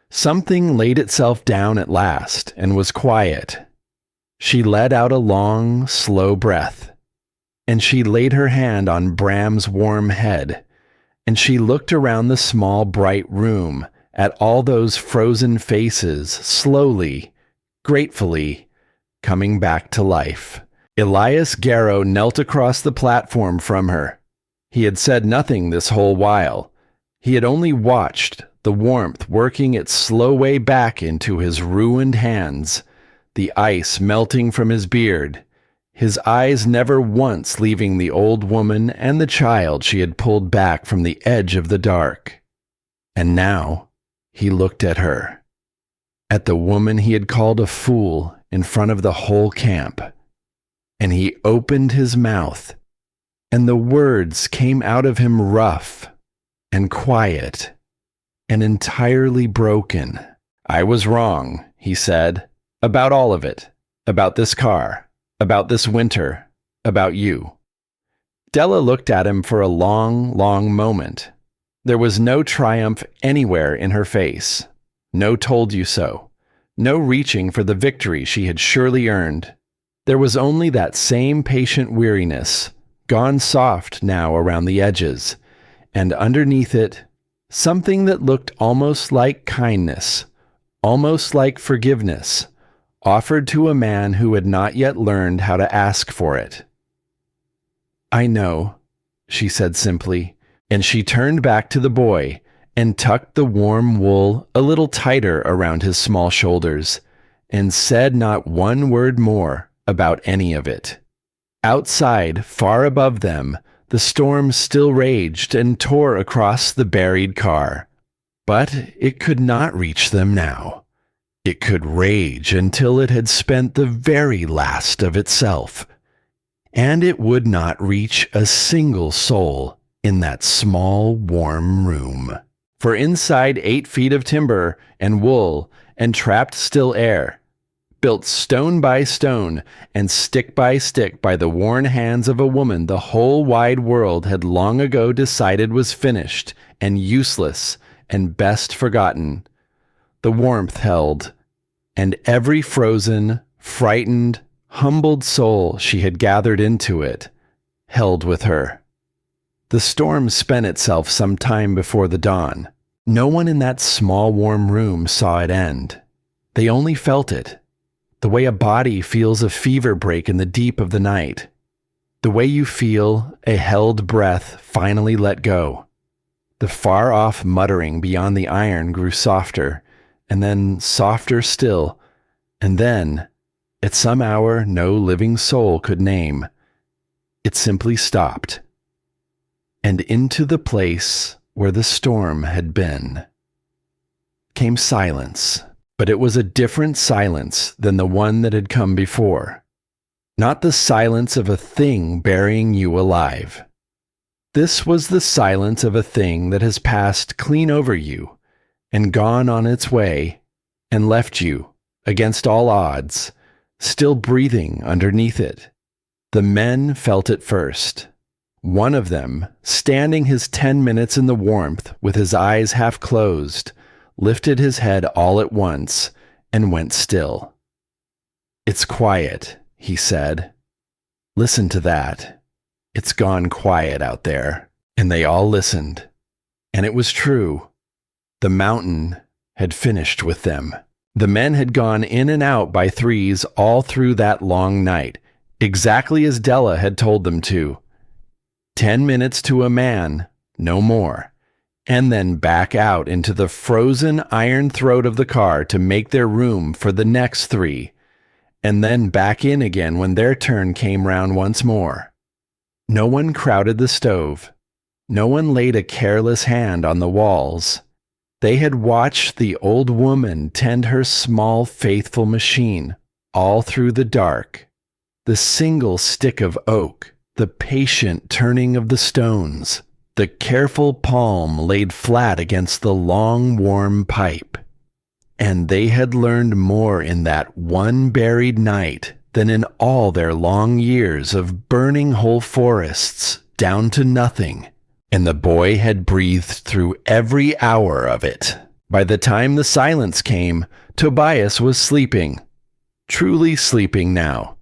Something laid itself down at last and was quiet. She let out a long, slow breath, and she laid her hand on Bram's warm head, and she looked around the small, bright room at all those frozen faces slowly, gratefully, coming back to life. Elias Garrow knelt across the platform from her. He had said nothing this whole while. He had only watched the warmth working its slow way back into his ruined hands, the ice melting from his beard, his eyes never once leaving the old woman and the child she had pulled back from the edge of the dark. And now he looked at her, at the woman he had called a fool in front of the whole camp. And he opened his mouth, and the words came out of him rough and quiet and entirely broken. "I was wrong," he said, "about all of it, about this car, about this winter, about you." Della looked at him for a long, long moment. There was no triumph anywhere in her face, no told you so, no reaching for the victory she had surely earned. There was only that same patient weariness, gone soft now around the edges, and underneath it, something that looked almost like kindness, almost like forgiveness, offered to a man who had not yet learned how to ask for it. "I know," she said simply, and she turned back to the boy and tucked the warm wool a little tighter around his small shoulders, and said not one word more about any of it. Outside, far above them, the storm still raged and tore across the buried car. But it could not reach them now. It could rage until it had spent the very last of itself. And it would not reach a single soul in that small, warm room. For inside 8 feet of timber and wool and trapped still air, built stone by stone and stick by stick by the worn hands of a woman the whole wide world had long ago decided was finished and useless and best forgotten, the warmth held, and every frozen, frightened, humbled soul she had gathered into it held with her. The storm spent itself some time before the dawn. No one in that small warm room saw it end. They only felt it, the way a body feels a fever break in the deep of the night, the way you feel a held breath finally let go. The far-off muttering beyond the iron grew softer, and then softer still, and then, at some hour no living soul could name, it simply stopped. And into the place where the storm had been came silence, but it was a different silence than the one that had come before. Not the silence of a thing burying you alive. This was the silence of a thing that has passed clean over you and gone on its way and left you, against all odds, still breathing underneath it. The men felt it first. One of them, standing his 10 minutes in the warmth with his eyes half closed, lifted his head all at once and went still. "It's quiet," he said. "Listen to that. It's gone quiet out there." And they all listened. And it was true. The mountain had finished with them. The men had gone in and out by threes all through that long night, exactly as Della had told them to. 10 minutes to a man, no more, and then back out into the frozen iron throat of the car to make their room for the next 3, and then back in again when their turn came round once more. No one crowded the stove. No one laid a careless hand on the walls. They had watched the old woman tend her small, faithful machine all through the dark. The single stick of oak, the patient turning of the stones, the careful palm laid flat against the long, warm pipe. And they had learned more in that one buried night than in all their long years of burning whole forests down to nothing. And the boy had breathed through every hour of it. By the time the silence came, Tobias was sleeping. Truly sleeping now.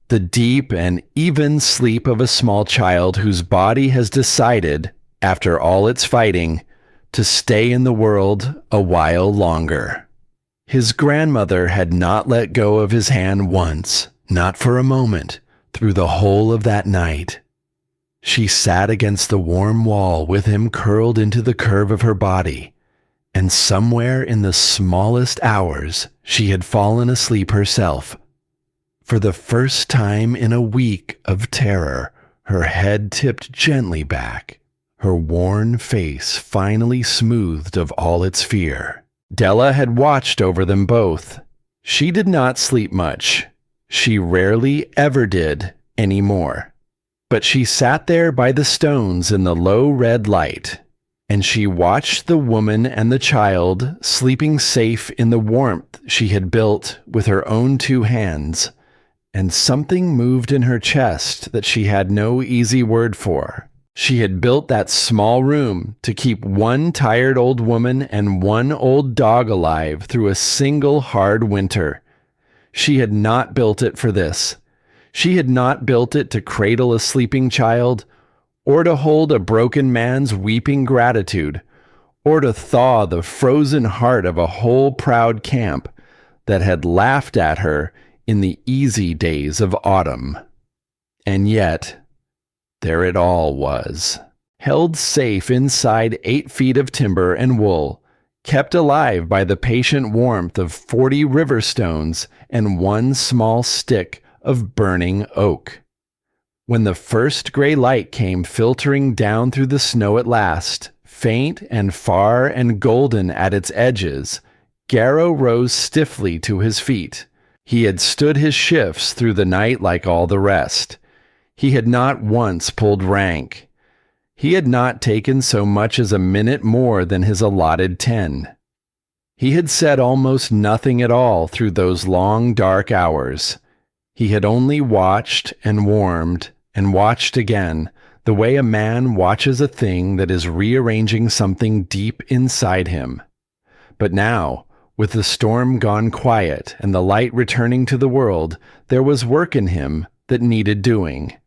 The deep and even sleep of a small child whose body has decided, after all its fighting, to stay in the world a while longer. His grandmother had not let go of his hand once, not for a moment, through the whole of that night. She sat against the warm wall with him curled into the curve of her body, and somewhere in the smallest hours she had fallen asleep herself. For the first time in a week of terror, her head tipped gently back, her worn face finally smoothed of all its fear. Della had watched over them both. She did not sleep much. She rarely ever did any more. But she sat there by the stones in the low red light, and she watched the woman and the child sleeping safe in the warmth she had built with her own 2 hands, and something moved in her chest that she had no easy word for. She had built that small room to keep one tired old woman and one old dog alive through a single hard winter. She had not built it for this. She had not built it to cradle a sleeping child, or to hold a broken man's weeping gratitude, or to thaw the frozen heart of a whole proud camp that had laughed at her in the easy days of autumn. And yet, there it all was, held safe inside 8 feet of timber and wool, kept alive by the patient warmth of 40 river stones and 1 small stick of burning oak. When the first gray light came filtering down through the snow at last, faint and far and golden at its edges, Garrow rose stiffly to his feet. He had stood his shifts through the night like all the rest. He had not once pulled rank. He had not taken so much as a minute more than his allotted 10. He had said almost nothing at all through those long dark hours. He had only watched and warmed and watched again, the way a man watches a thing that is rearranging something deep inside him. But now, with the storm gone quiet and the light returning to the world, there was work in him that needed doing.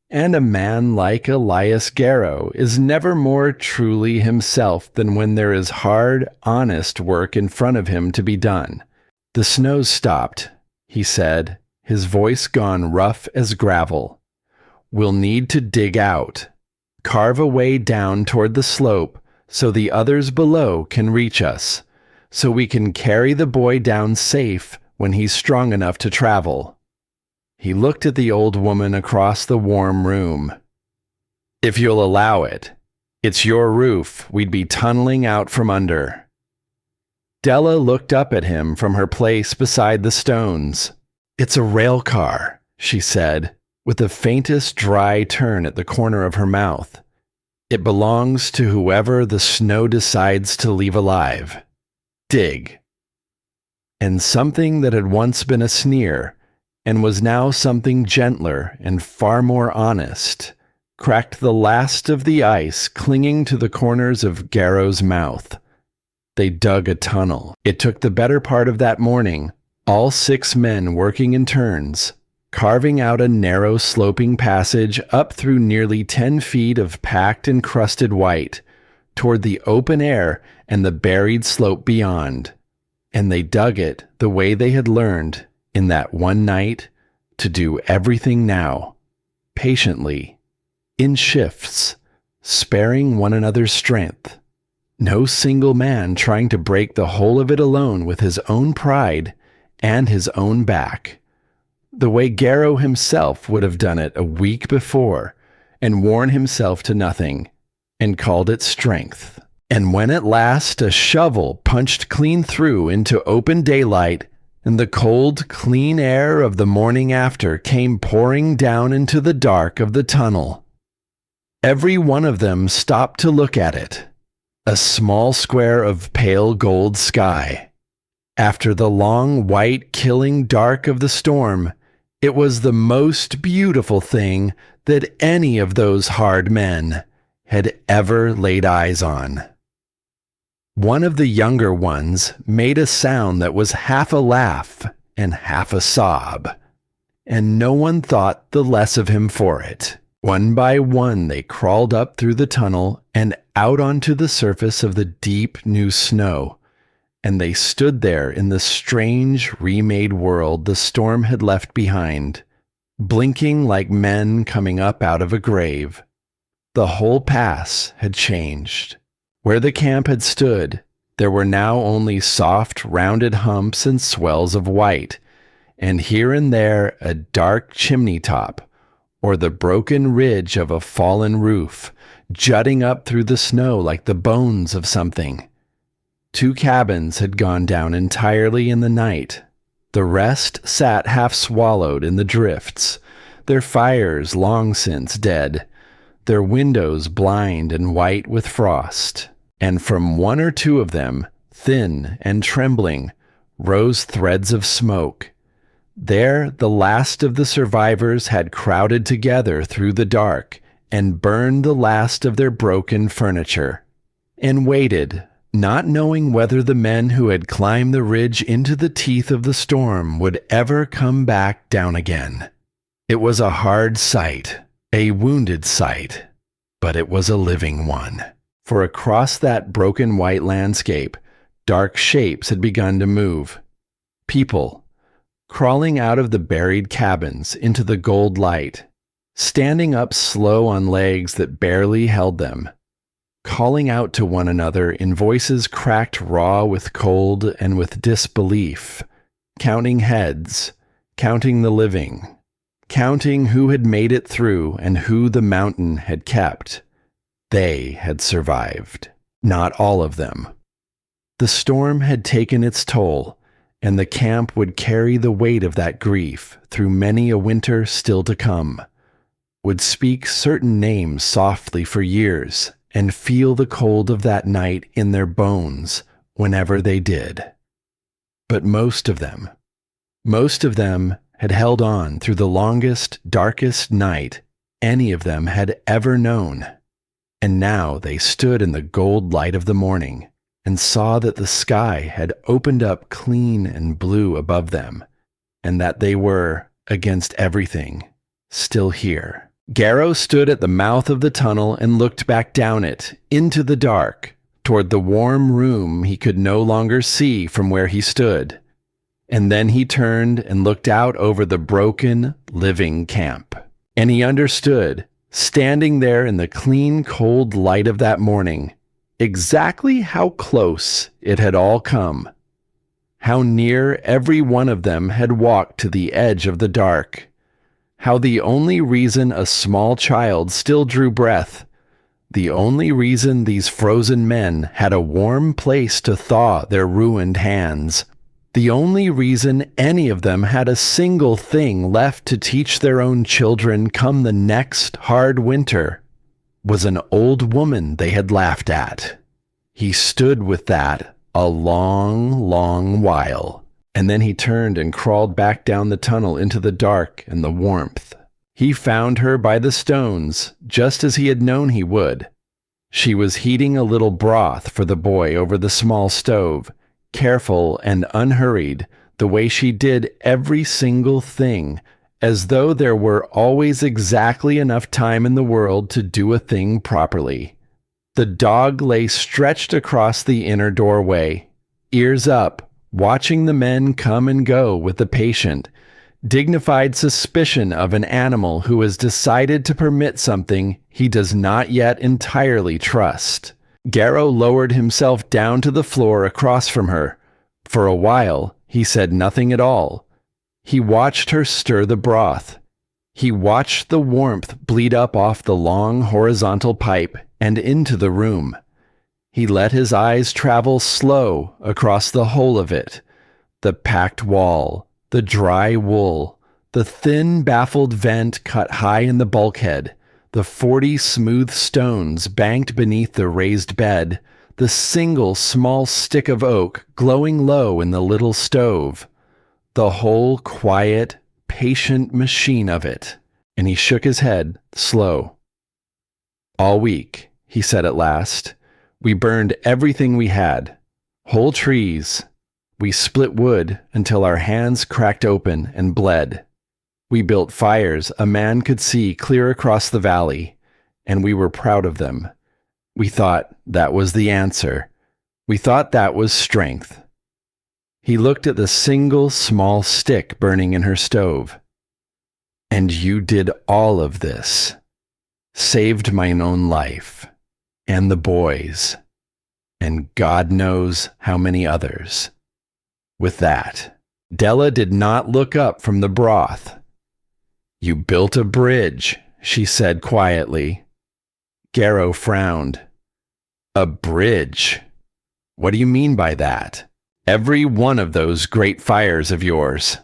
And a man like Elias Garrow is never more truly himself than when there is hard, honest work in front of him to be done. The snow's stopped, he said, his voice gone rough as gravel. We'll need to dig out, carve a way down toward the slope so the others below can reach us, so we can carry the boy down safe when he's strong enough to travel. He looked at the old woman across the warm room. If you'll allow it, it's your roof we'd be tunneling out from under. Della looked up at him from her place beside the stones. It's a railcar, she said, with the faintest dry turn at the corner of her mouth. It belongs to whoever the snow decides to leave alive. Dig. And something that had once been a sneer, and was now something gentler and far more honest, cracked the last of the ice clinging to the corners of Garrow's mouth. They dug a tunnel. It took the better part of that morning, all 6 men working in turns, carving out a narrow sloping passage up through nearly 10 feet of packed and crusted white, toward the open air and the buried slope beyond. And they dug it the way they had learned in that one night to do everything now, patiently, in shifts, sparing one another's strength. No single man trying to break the whole of it alone with his own pride and his own back, the way Garrow himself would have done it a week before, and worn himself to nothing, and called it strength. And when at last a shovel punched clean through into open daylight, and the cold, clean air of the morning after came pouring down into the dark of the tunnel, every one of them stopped to look at it, a small square of pale gold sky. After the long, white, killing dark of the storm, it was the most beautiful thing that any of those hard men had ever laid eyes on. One of the younger ones made a sound that was half a laugh and half a sob, and no one thought the less of him for it. One by one they crawled up through the tunnel and out onto the surface of the deep new snow, and they stood there in the strange remade world the storm had left behind, blinking like men coming up out of a grave. The whole pass had changed. Where the camp had stood, there were now only soft, rounded humps and swells of white, and here and there a dark chimney top, or the broken ridge of a fallen roof, jutting up through the snow like the bones of something. 2 cabins had gone down entirely in the night. The rest sat half swallowed in the drifts, their fires long since dead, their windows blind and white with frost. And from 1 or 2 of them, thin and trembling, rose threads of smoke. There the last of the survivors had crowded together through the dark and burned the last of their broken furniture, and waited, not knowing whether the men who had climbed the ridge into the teeth of the storm would ever come back down again. It was a hard sight, a wounded sight, but it was a living one. For across that broken white landscape, dark shapes had begun to move. People, crawling out of the buried cabins into the gold light, standing up slow on legs that barely held them, calling out to one another in voices cracked raw with cold and with disbelief, counting heads, counting the living, counting who had made it through and who the mountain had kept. They had survived. Not all of them. The storm had taken its toll, and the camp would carry the weight of that grief through many a winter still to come, would speak certain names softly for years, and feel the cold of that night in their bones whenever they did. But most of them had held on through the longest, darkest night any of them had ever known. And now they stood in the gold light of the morning and saw that the sky had opened up clean and blue above them, and that they were, against everything, still here. Garrow stood at the mouth of the tunnel and looked back down it, into the dark, toward the warm room he could no longer see from where he stood. And then he turned and looked out over the broken, living camp. And he understood, standing there in the clean, cold light of that morning, exactly how close it had all come, how near every one of them had walked to the edge of the dark, how the only reason a small child still drew breath, the only reason these frozen men had a warm place to thaw their ruined hands, the only reason any of them had a single thing left to teach their own children come the next hard winter, was an old woman they had laughed at. He stood with that a long, long while, and then he turned and crawled back down the tunnel into the dark and the warmth. He found her by the stones, just as he had known he would. She was heating a little broth for the boy over the small stove, careful and unhurried, the way she did every single thing, as though there were always exactly enough time in the world to do a thing properly. The dog lay stretched across the inner doorway, ears up, watching the men come and go with the patient, dignified suspicion of an animal who has decided to permit something he does not yet entirely trust. Garrow lowered himself down to the floor across from her. For a while, he said nothing at all. He watched her stir the broth. He watched the warmth bleed up off the long horizontal pipe and into the room. He let his eyes travel slow across the whole of it. The packed wall, the dry wool, the thin baffled vent cut high in the bulkhead, the 40 smooth stones banked beneath the raised bed, the single small stick of oak glowing low in the little stove, the whole quiet, patient machine of it. And he shook his head, slow. All week, he said at last, we burned everything we had, whole trees. We split wood until our hands cracked open and bled. We built fires a man could see clear across the valley, and we were proud of them. We thought that was the answer. We thought that was strength. He looked at the single small stick burning in her stove. And you did all of this. Saved mine own life, and the boys, and God knows how many others. With that, Della did not look up from the broth. You built a bridge, she said quietly. Garrow frowned. A bridge? What do you mean by that? Every one of those great fires of yours.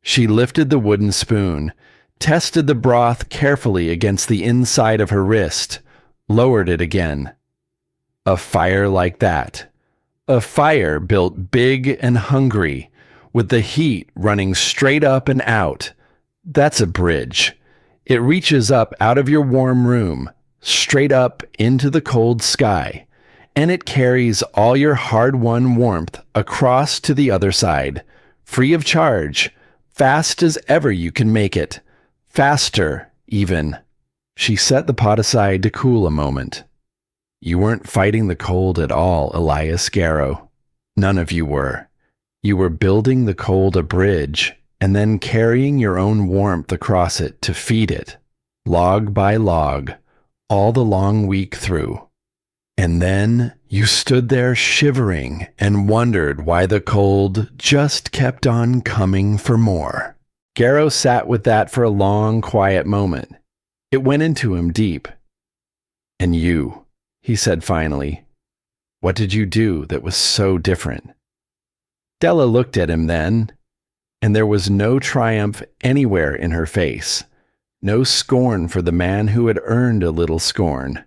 She lifted the wooden spoon, tested the broth carefully against the inside of her wrist, lowered it again. A fire like that. A fire built big and hungry, with the heat running straight up and out. That's a bridge. It reaches up out of your warm room, straight up into the cold sky, and it carries all your hard-won warmth across to the other side, free of charge, fast as ever you can make it. Faster, even. She set the pot aside to cool a moment. You weren't fighting the cold at all, Elias Garrow. None of you were. You were building the cold a bridge, and then carrying your own warmth across it to feed it, log by log, all the long week through. And then you stood there shivering and wondered why the cold just kept on coming for more. Garrow sat with that for a long, quiet moment. It went into him deep. And you, he said finally, what did you do that was so different? Della looked at him then, and there was no triumph anywhere in her face, no scorn for the man who had earned a little scorn.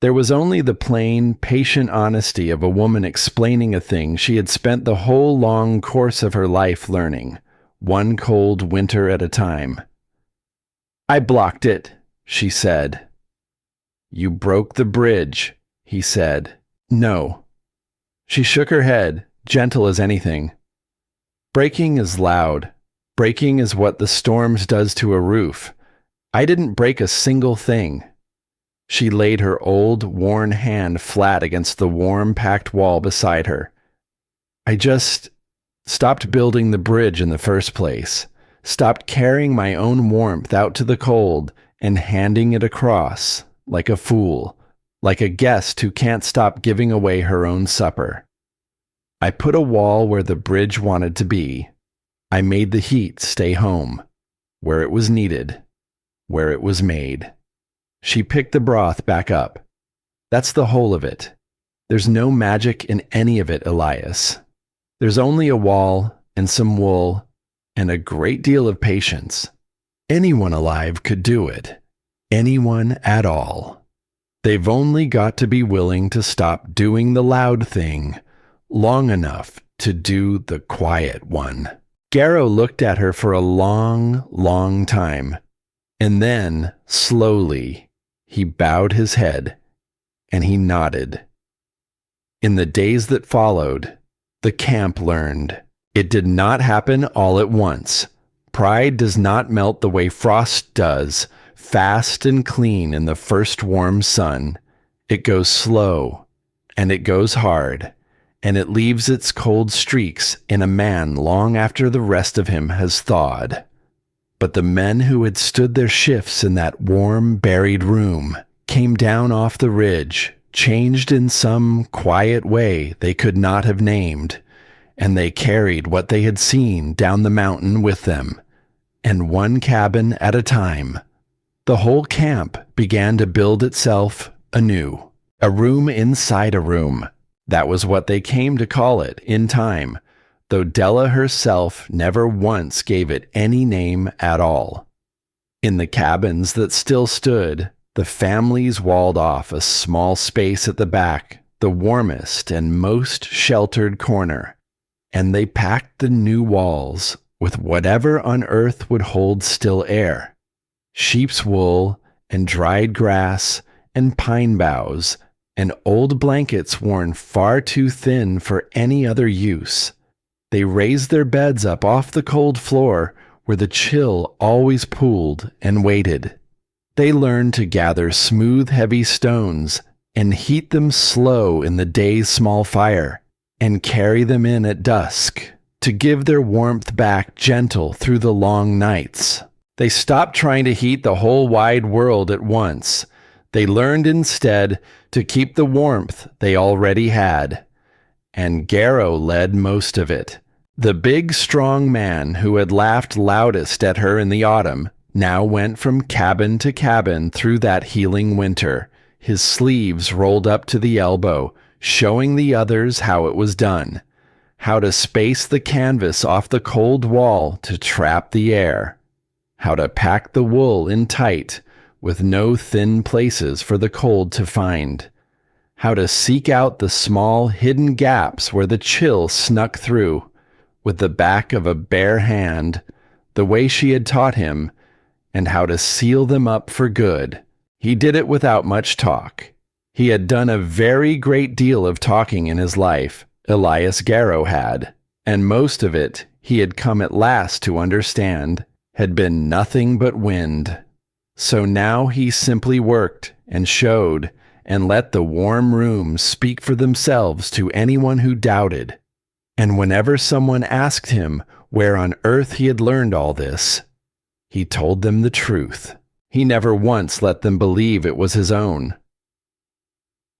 There was only the plain, patient honesty of a woman explaining a thing she had spent the whole long course of her life learning, one cold winter at a time. I blocked it, she said. You broke the bridge, he said. No. She shook her head, gentle as anything. Breaking is loud. Breaking is what the storms does to a roof. I didn't break a single thing. She laid her old, worn hand flat against the warm, packed wall beside her. I just stopped building the bridge in the first place, stopped carrying my own warmth out to the cold and handing it across, like a fool, like a guest who can't stop giving away her own supper. I put a wall where the bridge wanted to be. I made the heat stay home, where it was needed, where it was made. She picked the broth back up. That's the whole of it. There's no magic in any of it, Elias. There's only a wall and some wool and a great deal of patience. Anyone alive could do it. Anyone at all. They've only got to be willing to stop doing the loud thing long enough to do the quiet one. Garrow looked at her for a long, long time, and then, slowly, he bowed his head, and he nodded. In the days that followed, the camp learned. It did not happen all at once. Pride does not melt the way frost does, fast and clean in the first warm sun. It goes slow, and it goes hard, and it leaves its cold streaks in a man long after the rest of him has thawed. But the men who had stood their shifts in that warm, buried room came down off the ridge, changed in some quiet way they could not have named, and they carried what they had seen down the mountain with them. and one cabin at a time. The whole camp began to build itself anew. A room inside a room. That was what they came to call it in time, though Della herself never once gave it any name at all. In the cabins that still stood, the families walled off a small space at the back, the warmest and most sheltered corner, and they packed the new walls with whatever on earth would hold still air. Sheep's wool and dried grass and pine boughs and old blankets worn far too thin for any other use. They raised their beds up off the cold floor where the chill always pooled and waited. They learned to gather smooth, heavy stones and heat them slow in the day's small fire and carry them in at dusk to give their warmth back gentle through the long nights. They stopped trying to heat the whole wide world at once. They learned instead to keep the warmth they already had. And Garrow led most of it. The big, strong man who had laughed loudest at her in the autumn now went from cabin to cabin through that healing winter, his sleeves rolled up to the elbow, showing the others how it was done, how to space the canvas off the cold wall to trap the air, how to pack the wool in tight, with no thin places for the cold to find, how to seek out the small hidden gaps where the chill snuck through, with the back of a bare hand, the way she had taught him, and how to seal them up for good. He did it without much talk. He had done a very great deal of talking in his life, Elias Garrow had, and most of it, he had come at last to understand, had been nothing but wind. So now he simply worked and showed and let the warm rooms speak for themselves to anyone who doubted. And whenever someone asked him where on earth he had learned all this, he told them the truth. He never once let them believe it was his own.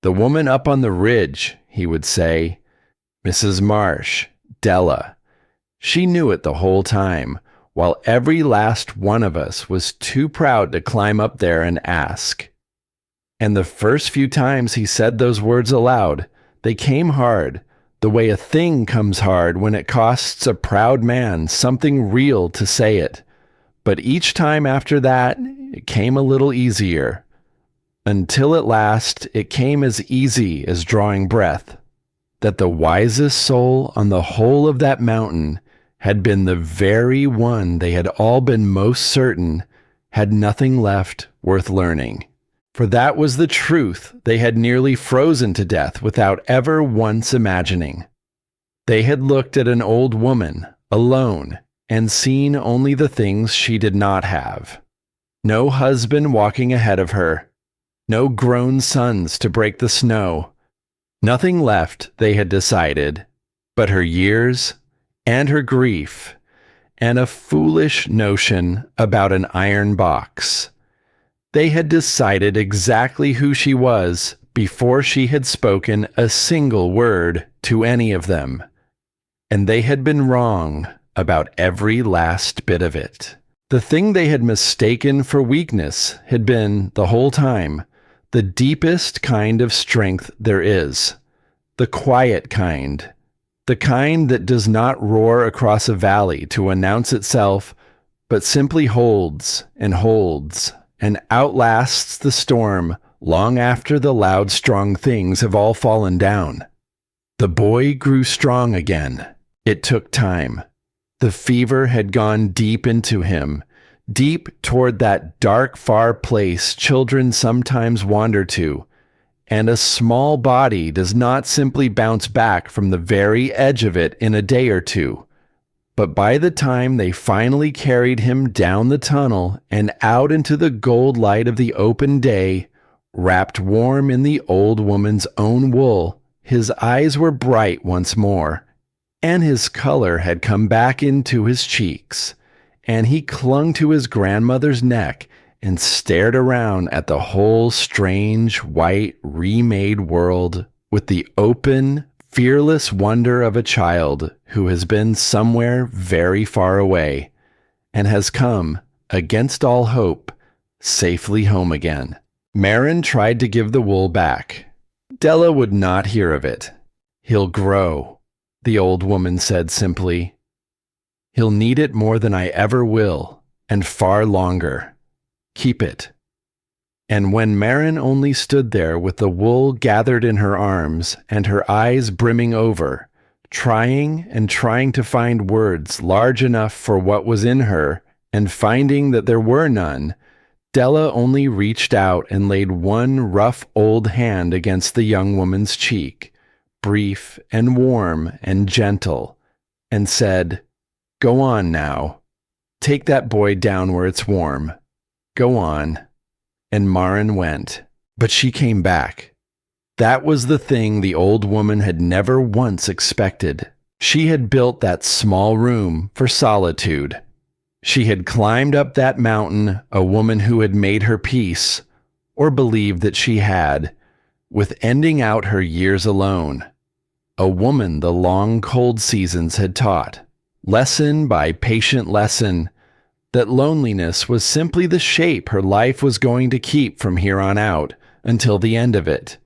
"The woman up on the ridge," he would say, "Mrs. Marsh, Della. She knew it the whole time, while every last one of us was too proud to climb up there and ask." And the first few times he said those words aloud, they came hard, the way a thing comes hard when it costs a proud man something real to say it. But each time after that, it came a little easier, until at last it came as easy as drawing breath, that the wisest soul on the whole of that mountain had been the very one they had all been most certain had nothing left worth learning. For that was the truth they had nearly frozen to death without ever once imagining. They had looked at an old woman, alone, and seen only the things she did not have. No husband walking ahead of her, no grown sons to break the snow. Nothing left, they had decided, but her years and her grief, and a foolish notion about an iron box. They had decided exactly who she was before she had spoken a single word to any of them, and they had been wrong about every last bit of it. The thing they had mistaken for weakness had been, the whole time, the deepest kind of strength there is, the quiet kind, the kind that does not roar across a valley to announce itself, but simply holds and outlasts the storm long after the loud, strong things have all fallen down. The boy grew strong again. It took time. The fever had gone deep into him, deep toward that dark, far place children sometimes wander to, and a small body does not simply bounce back from the very edge of it in a day or two. But by the time they finally carried him down the tunnel and out into the gold light of the open day, wrapped warm in the old woman's own wool, his eyes were bright once more, and his color had come back into his cheeks, and he clung to his grandmother's neck and stared around at the whole strange, white, remade world with the open, fearless wonder of a child who has been somewhere very far away, and has come, against all hope, safely home again. Marin tried to give the wool back. Della would not hear of it. He'll grow, the old woman said simply. He'll need it more than I ever will, and far longer. Keep it. And when Marin only stood there with the wool gathered in her arms and her eyes brimming over, trying and trying to find words large enough for what was in her, and finding that there were none, Della only reached out and laid one rough old hand against the young woman's cheek, brief and warm and gentle, and said, "Go on now. Take that boy down where it's warm. Go on." And Marin went. But she came back. That was the thing the old woman had never once expected. She had built that small room for solitude. She had climbed up that mountain, a woman who had made her peace, or believed that she had, with ending out her years alone. A woman the long cold seasons had taught, lesson by patient lesson, that loneliness was simply the shape her life was going to keep from here on out until the end of it.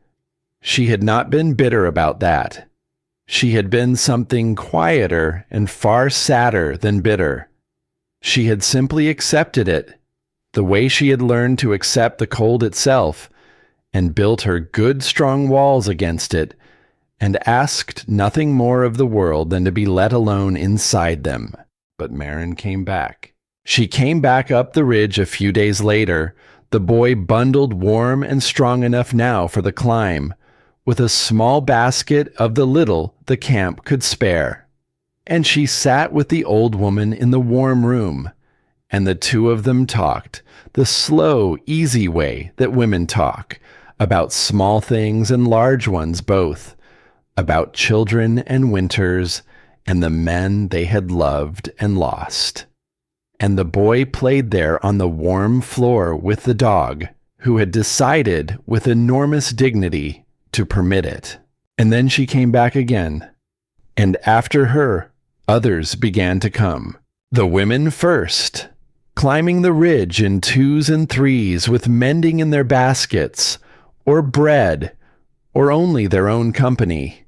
She had not been bitter about that. She had been something quieter and far sadder than bitter. She had simply accepted it, the way she had learned to accept the cold itself, and built her good strong walls against it, and asked nothing more of the world than to be let alone inside them. But Marin came back. She came back up the ridge a few days later, the boy bundled warm and strong enough now for the climb, with a small basket of the little the camp could spare. And she sat with the old woman in the warm room, and the two of them talked, the slow, easy way that women talk, about small things and large ones both, about children and winters, and the men they had loved and lost. And the boy played there on the warm floor with the dog, who had decided with enormous dignity to permit it. And then she came back again, and after her, others began to come. The women first, climbing the ridge in twos and threes with mending in their baskets, or bread, or only their own company.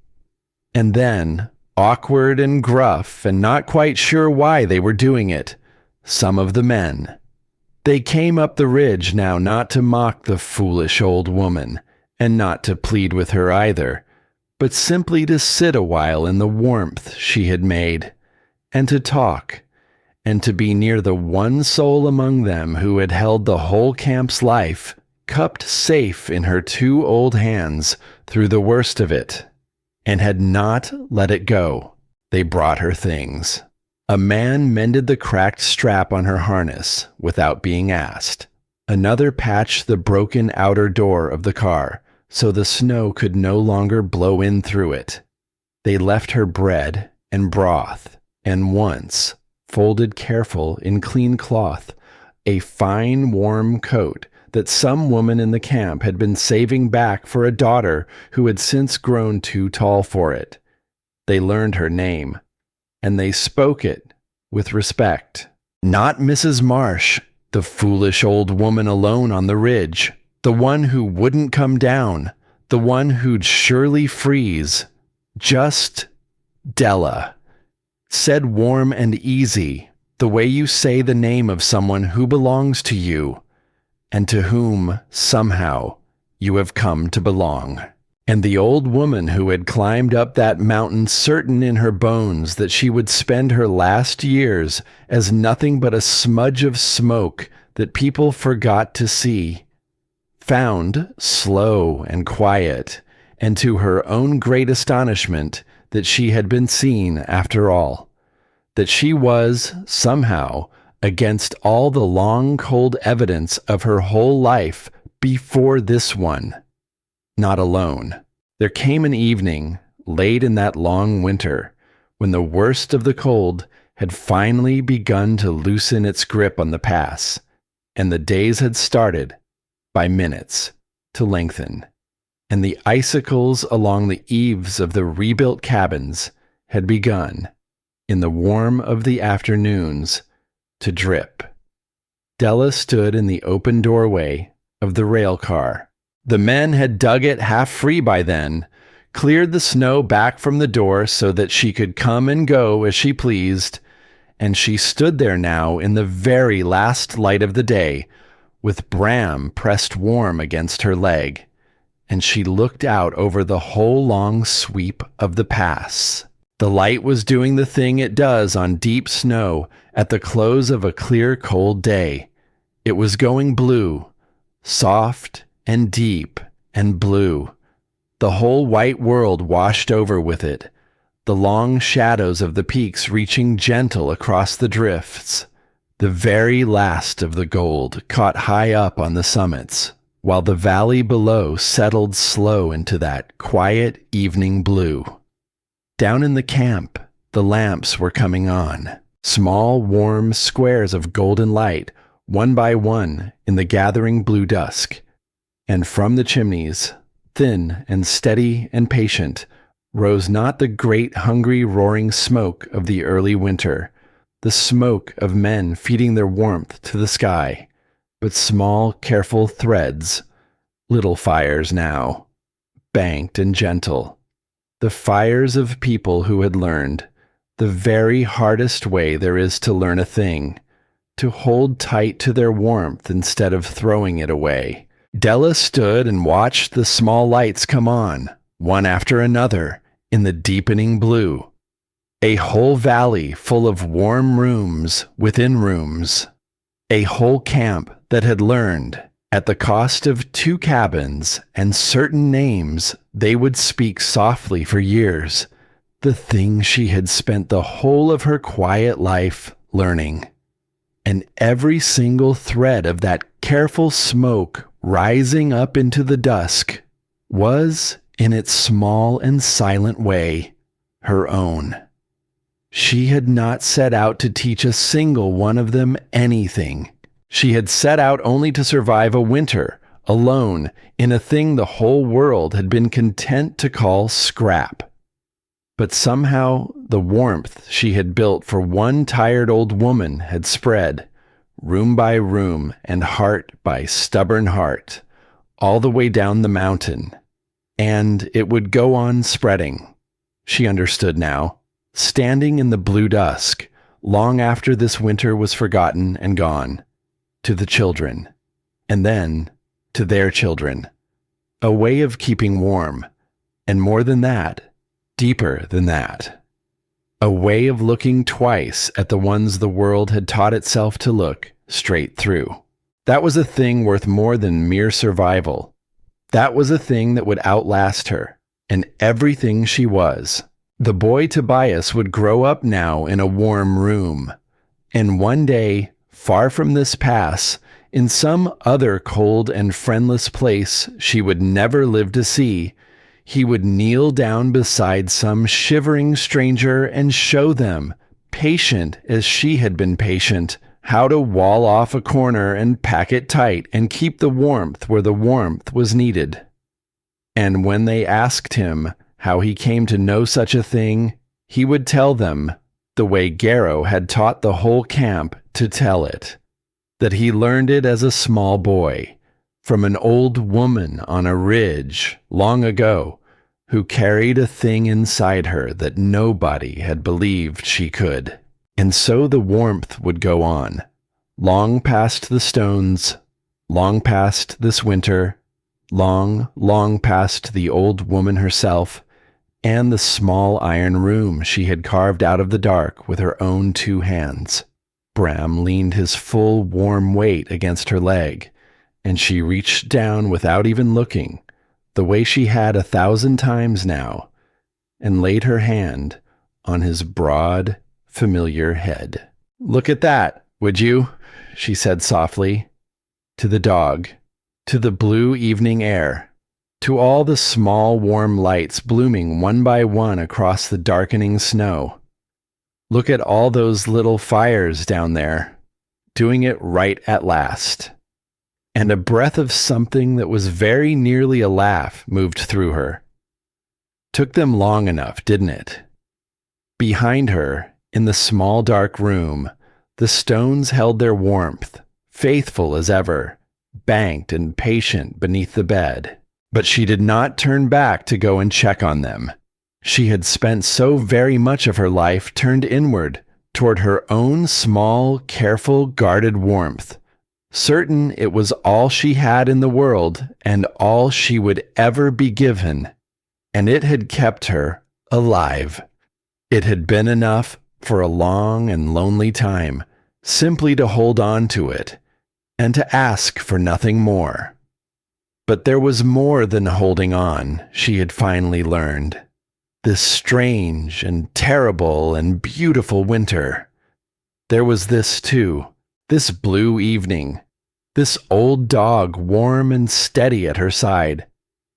And then, awkward and gruff and not quite sure why they were doing it, some of the men. They came up the ridge now not to mock the foolish old woman, and not to plead with her either, but simply to sit a while in the warmth she had made, and to talk, and to be near the one soul among them who had held the whole camp's life, cupped safe in her two old hands through the worst of it, and had not let it go. They brought her things. A man mended the cracked strap on her harness without being asked. Another patched the broken outer door of the car so the snow could no longer blow in through it. They left her bread and broth, and once, folded careful in clean cloth, a fine warm coat that some woman in the camp had been saving back for a daughter who had since grown too tall for it. They learned her name, and they spoke it with respect. Not Mrs. Marsh, the foolish old woman alone on the ridge, the one who wouldn't come down, the one who'd surely freeze. Just Della, said warm and easy, the way you say the name of someone who belongs to you, and to whom, somehow, you have come to belong. And the old woman who had climbed up that mountain certain in her bones that she would spend her last years as nothing but a smudge of smoke that people forgot to see, found, slow and quiet, and to her own great astonishment, that she had been seen after all, that she was, somehow, against all the long cold evidence of her whole life before this one, not alone. There came an evening, late in that long winter, when the worst of the cold had finally begun to loosen its grip on the pass, and the days had started, by minutes, to lengthen, and the icicles along the eaves of the rebuilt cabins had begun, in the warm of the afternoons, to drip. Della stood in the open doorway of the railcar. The men had dug it half free by then, cleared the snow back from the door so that she could come and go as she pleased, and she stood there now in the very last light of the day, with Bram pressed warm against her leg, and she looked out over the whole long sweep of the pass. The light was doing the thing it does on deep snow at the close of a clear, cold day. It was going blue, soft and deep and blue. The whole white world washed over with it, the long shadows of the peaks reaching gentle across the drifts. The very last of the gold caught high up on the summits, while the valley below settled slow into that quiet evening blue. Down in the camp, the lamps were coming on, small warm squares of golden light, one by one in the gathering blue dusk. And from the chimneys, thin and steady and patient, rose not the great hungry roaring smoke of the early winter, the smoke of men feeding their warmth to the sky, but small careful threads, little fires now, banked and gentle, the fires of people who had learned, the very hardest way there is to learn a thing, to hold tight to their warmth instead of throwing it away. Della stood and watched the small lights come on, one after another, in the deepening blue. A whole valley full of warm rooms within rooms. A whole camp that had learned, at the cost of 2 cabins and certain names they would speak softly for years, the thing she had spent the whole of her quiet life learning. And every single thread of that careful smoke rising up into the dusk was, in its small and silent way, her own. She had not set out to teach a single one of them anything. She had set out only to survive a winter, alone, in a thing the whole world had been content to call scrap. But somehow the warmth she had built for one tired old woman had spread, room by room and heart by stubborn heart, all the way down the mountain. And it would go on spreading. She understood now, standing in the blue dusk, long after this winter was forgotten and gone, to the children, and then to their children. A way of keeping warm, and more than that, deeper than that. A way of looking twice at the ones the world had taught itself to look straight through. That was a thing worth more than mere survival. That was a thing that would outlast her, and everything she was. The boy Tobias would grow up now in a warm room, and one day, far from this pass, in some other cold and friendless place she would never live to see, he would kneel down beside some shivering stranger and show them, patient as she had been patient, how to wall off a corner and pack it tight and keep the warmth where the warmth was needed. And when they asked him how he came to know such a thing, he would tell them, the way Garrow had taught the whole camp to tell it, that he learned it as a small boy, from an old woman on a ridge long ago, who carried a thing inside her that nobody had believed she could. And so the warmth would go on, long past the stones, long past this winter, long, long past the old woman herself, and the small iron room she had carved out of the dark with her own 2 hands. Bram leaned his full warm weight against her leg, and she reached down without even looking, the way she had 1,000 times now, and laid her hand on his broad, familiar head. "Look at that, would you?" she said softly, to the dog, to the blue evening air, to all the small warm lights blooming one by one across the darkening snow. "Look at all those little fires down there, doing it right at last." And a breath of something that was very nearly a laugh moved through her. Took them long enough, didn't it? Behind her, in the small dark room, The stones held their warmth, faithful as ever, banked and patient beneath the bed. But she did not turn back to go and check on them. She had spent so very much of her life turned inward, toward her own small, careful, guarded warmth, certain it was all she had in the world and all she would ever be given, and it had kept her alive. It had been enough for a long and lonely time, simply to hold on to it, and to ask for nothing more. But there was more than holding on, she had finally learned. This strange and terrible and beautiful winter. There was this too, this blue evening, this old dog warm and steady at her side,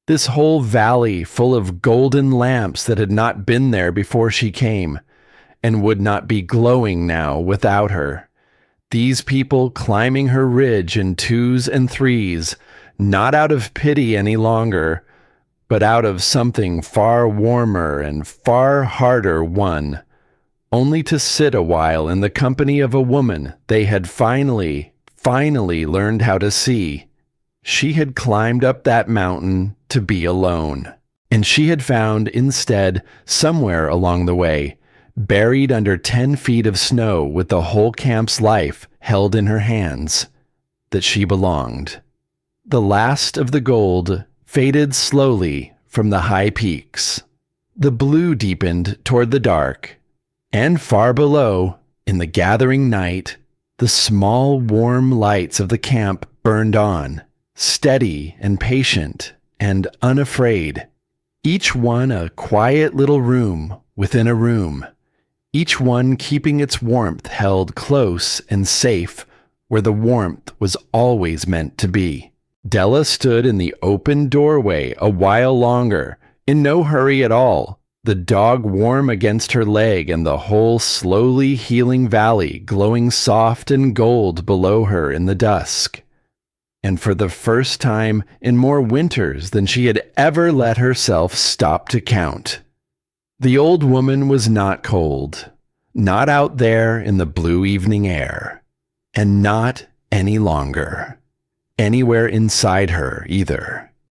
this whole valley full of golden lamps that had not been there before she came, and would not be glowing now without her. These people climbing her ridge in twos and threes, not out of pity any longer, but out of something far warmer and far harder won, only to sit a while in the company of a woman they had finally learned how to see. She had climbed up that mountain to be alone, and she had found instead, somewhere along the way, buried under 10 feet of snow with the whole camp's life held in her hands, that she belonged. The last of the gold faded slowly from the high peaks. The blue deepened toward the dark, and far below, in the gathering night, the small warm lights of the camp burned on, steady and patient and unafraid, each one a quiet little room within a room, each one keeping its warmth held close and safe where the warmth was always meant to be. Della stood in the open doorway a while longer, in no hurry at all, the dog warm against her leg and the whole slowly healing valley glowing soft and gold below her in the dusk. And for the first time in more winters than she had ever let herself stop to count, the old woman was not cold, not out there in the blue evening air, and not any longer anywhere inside her either.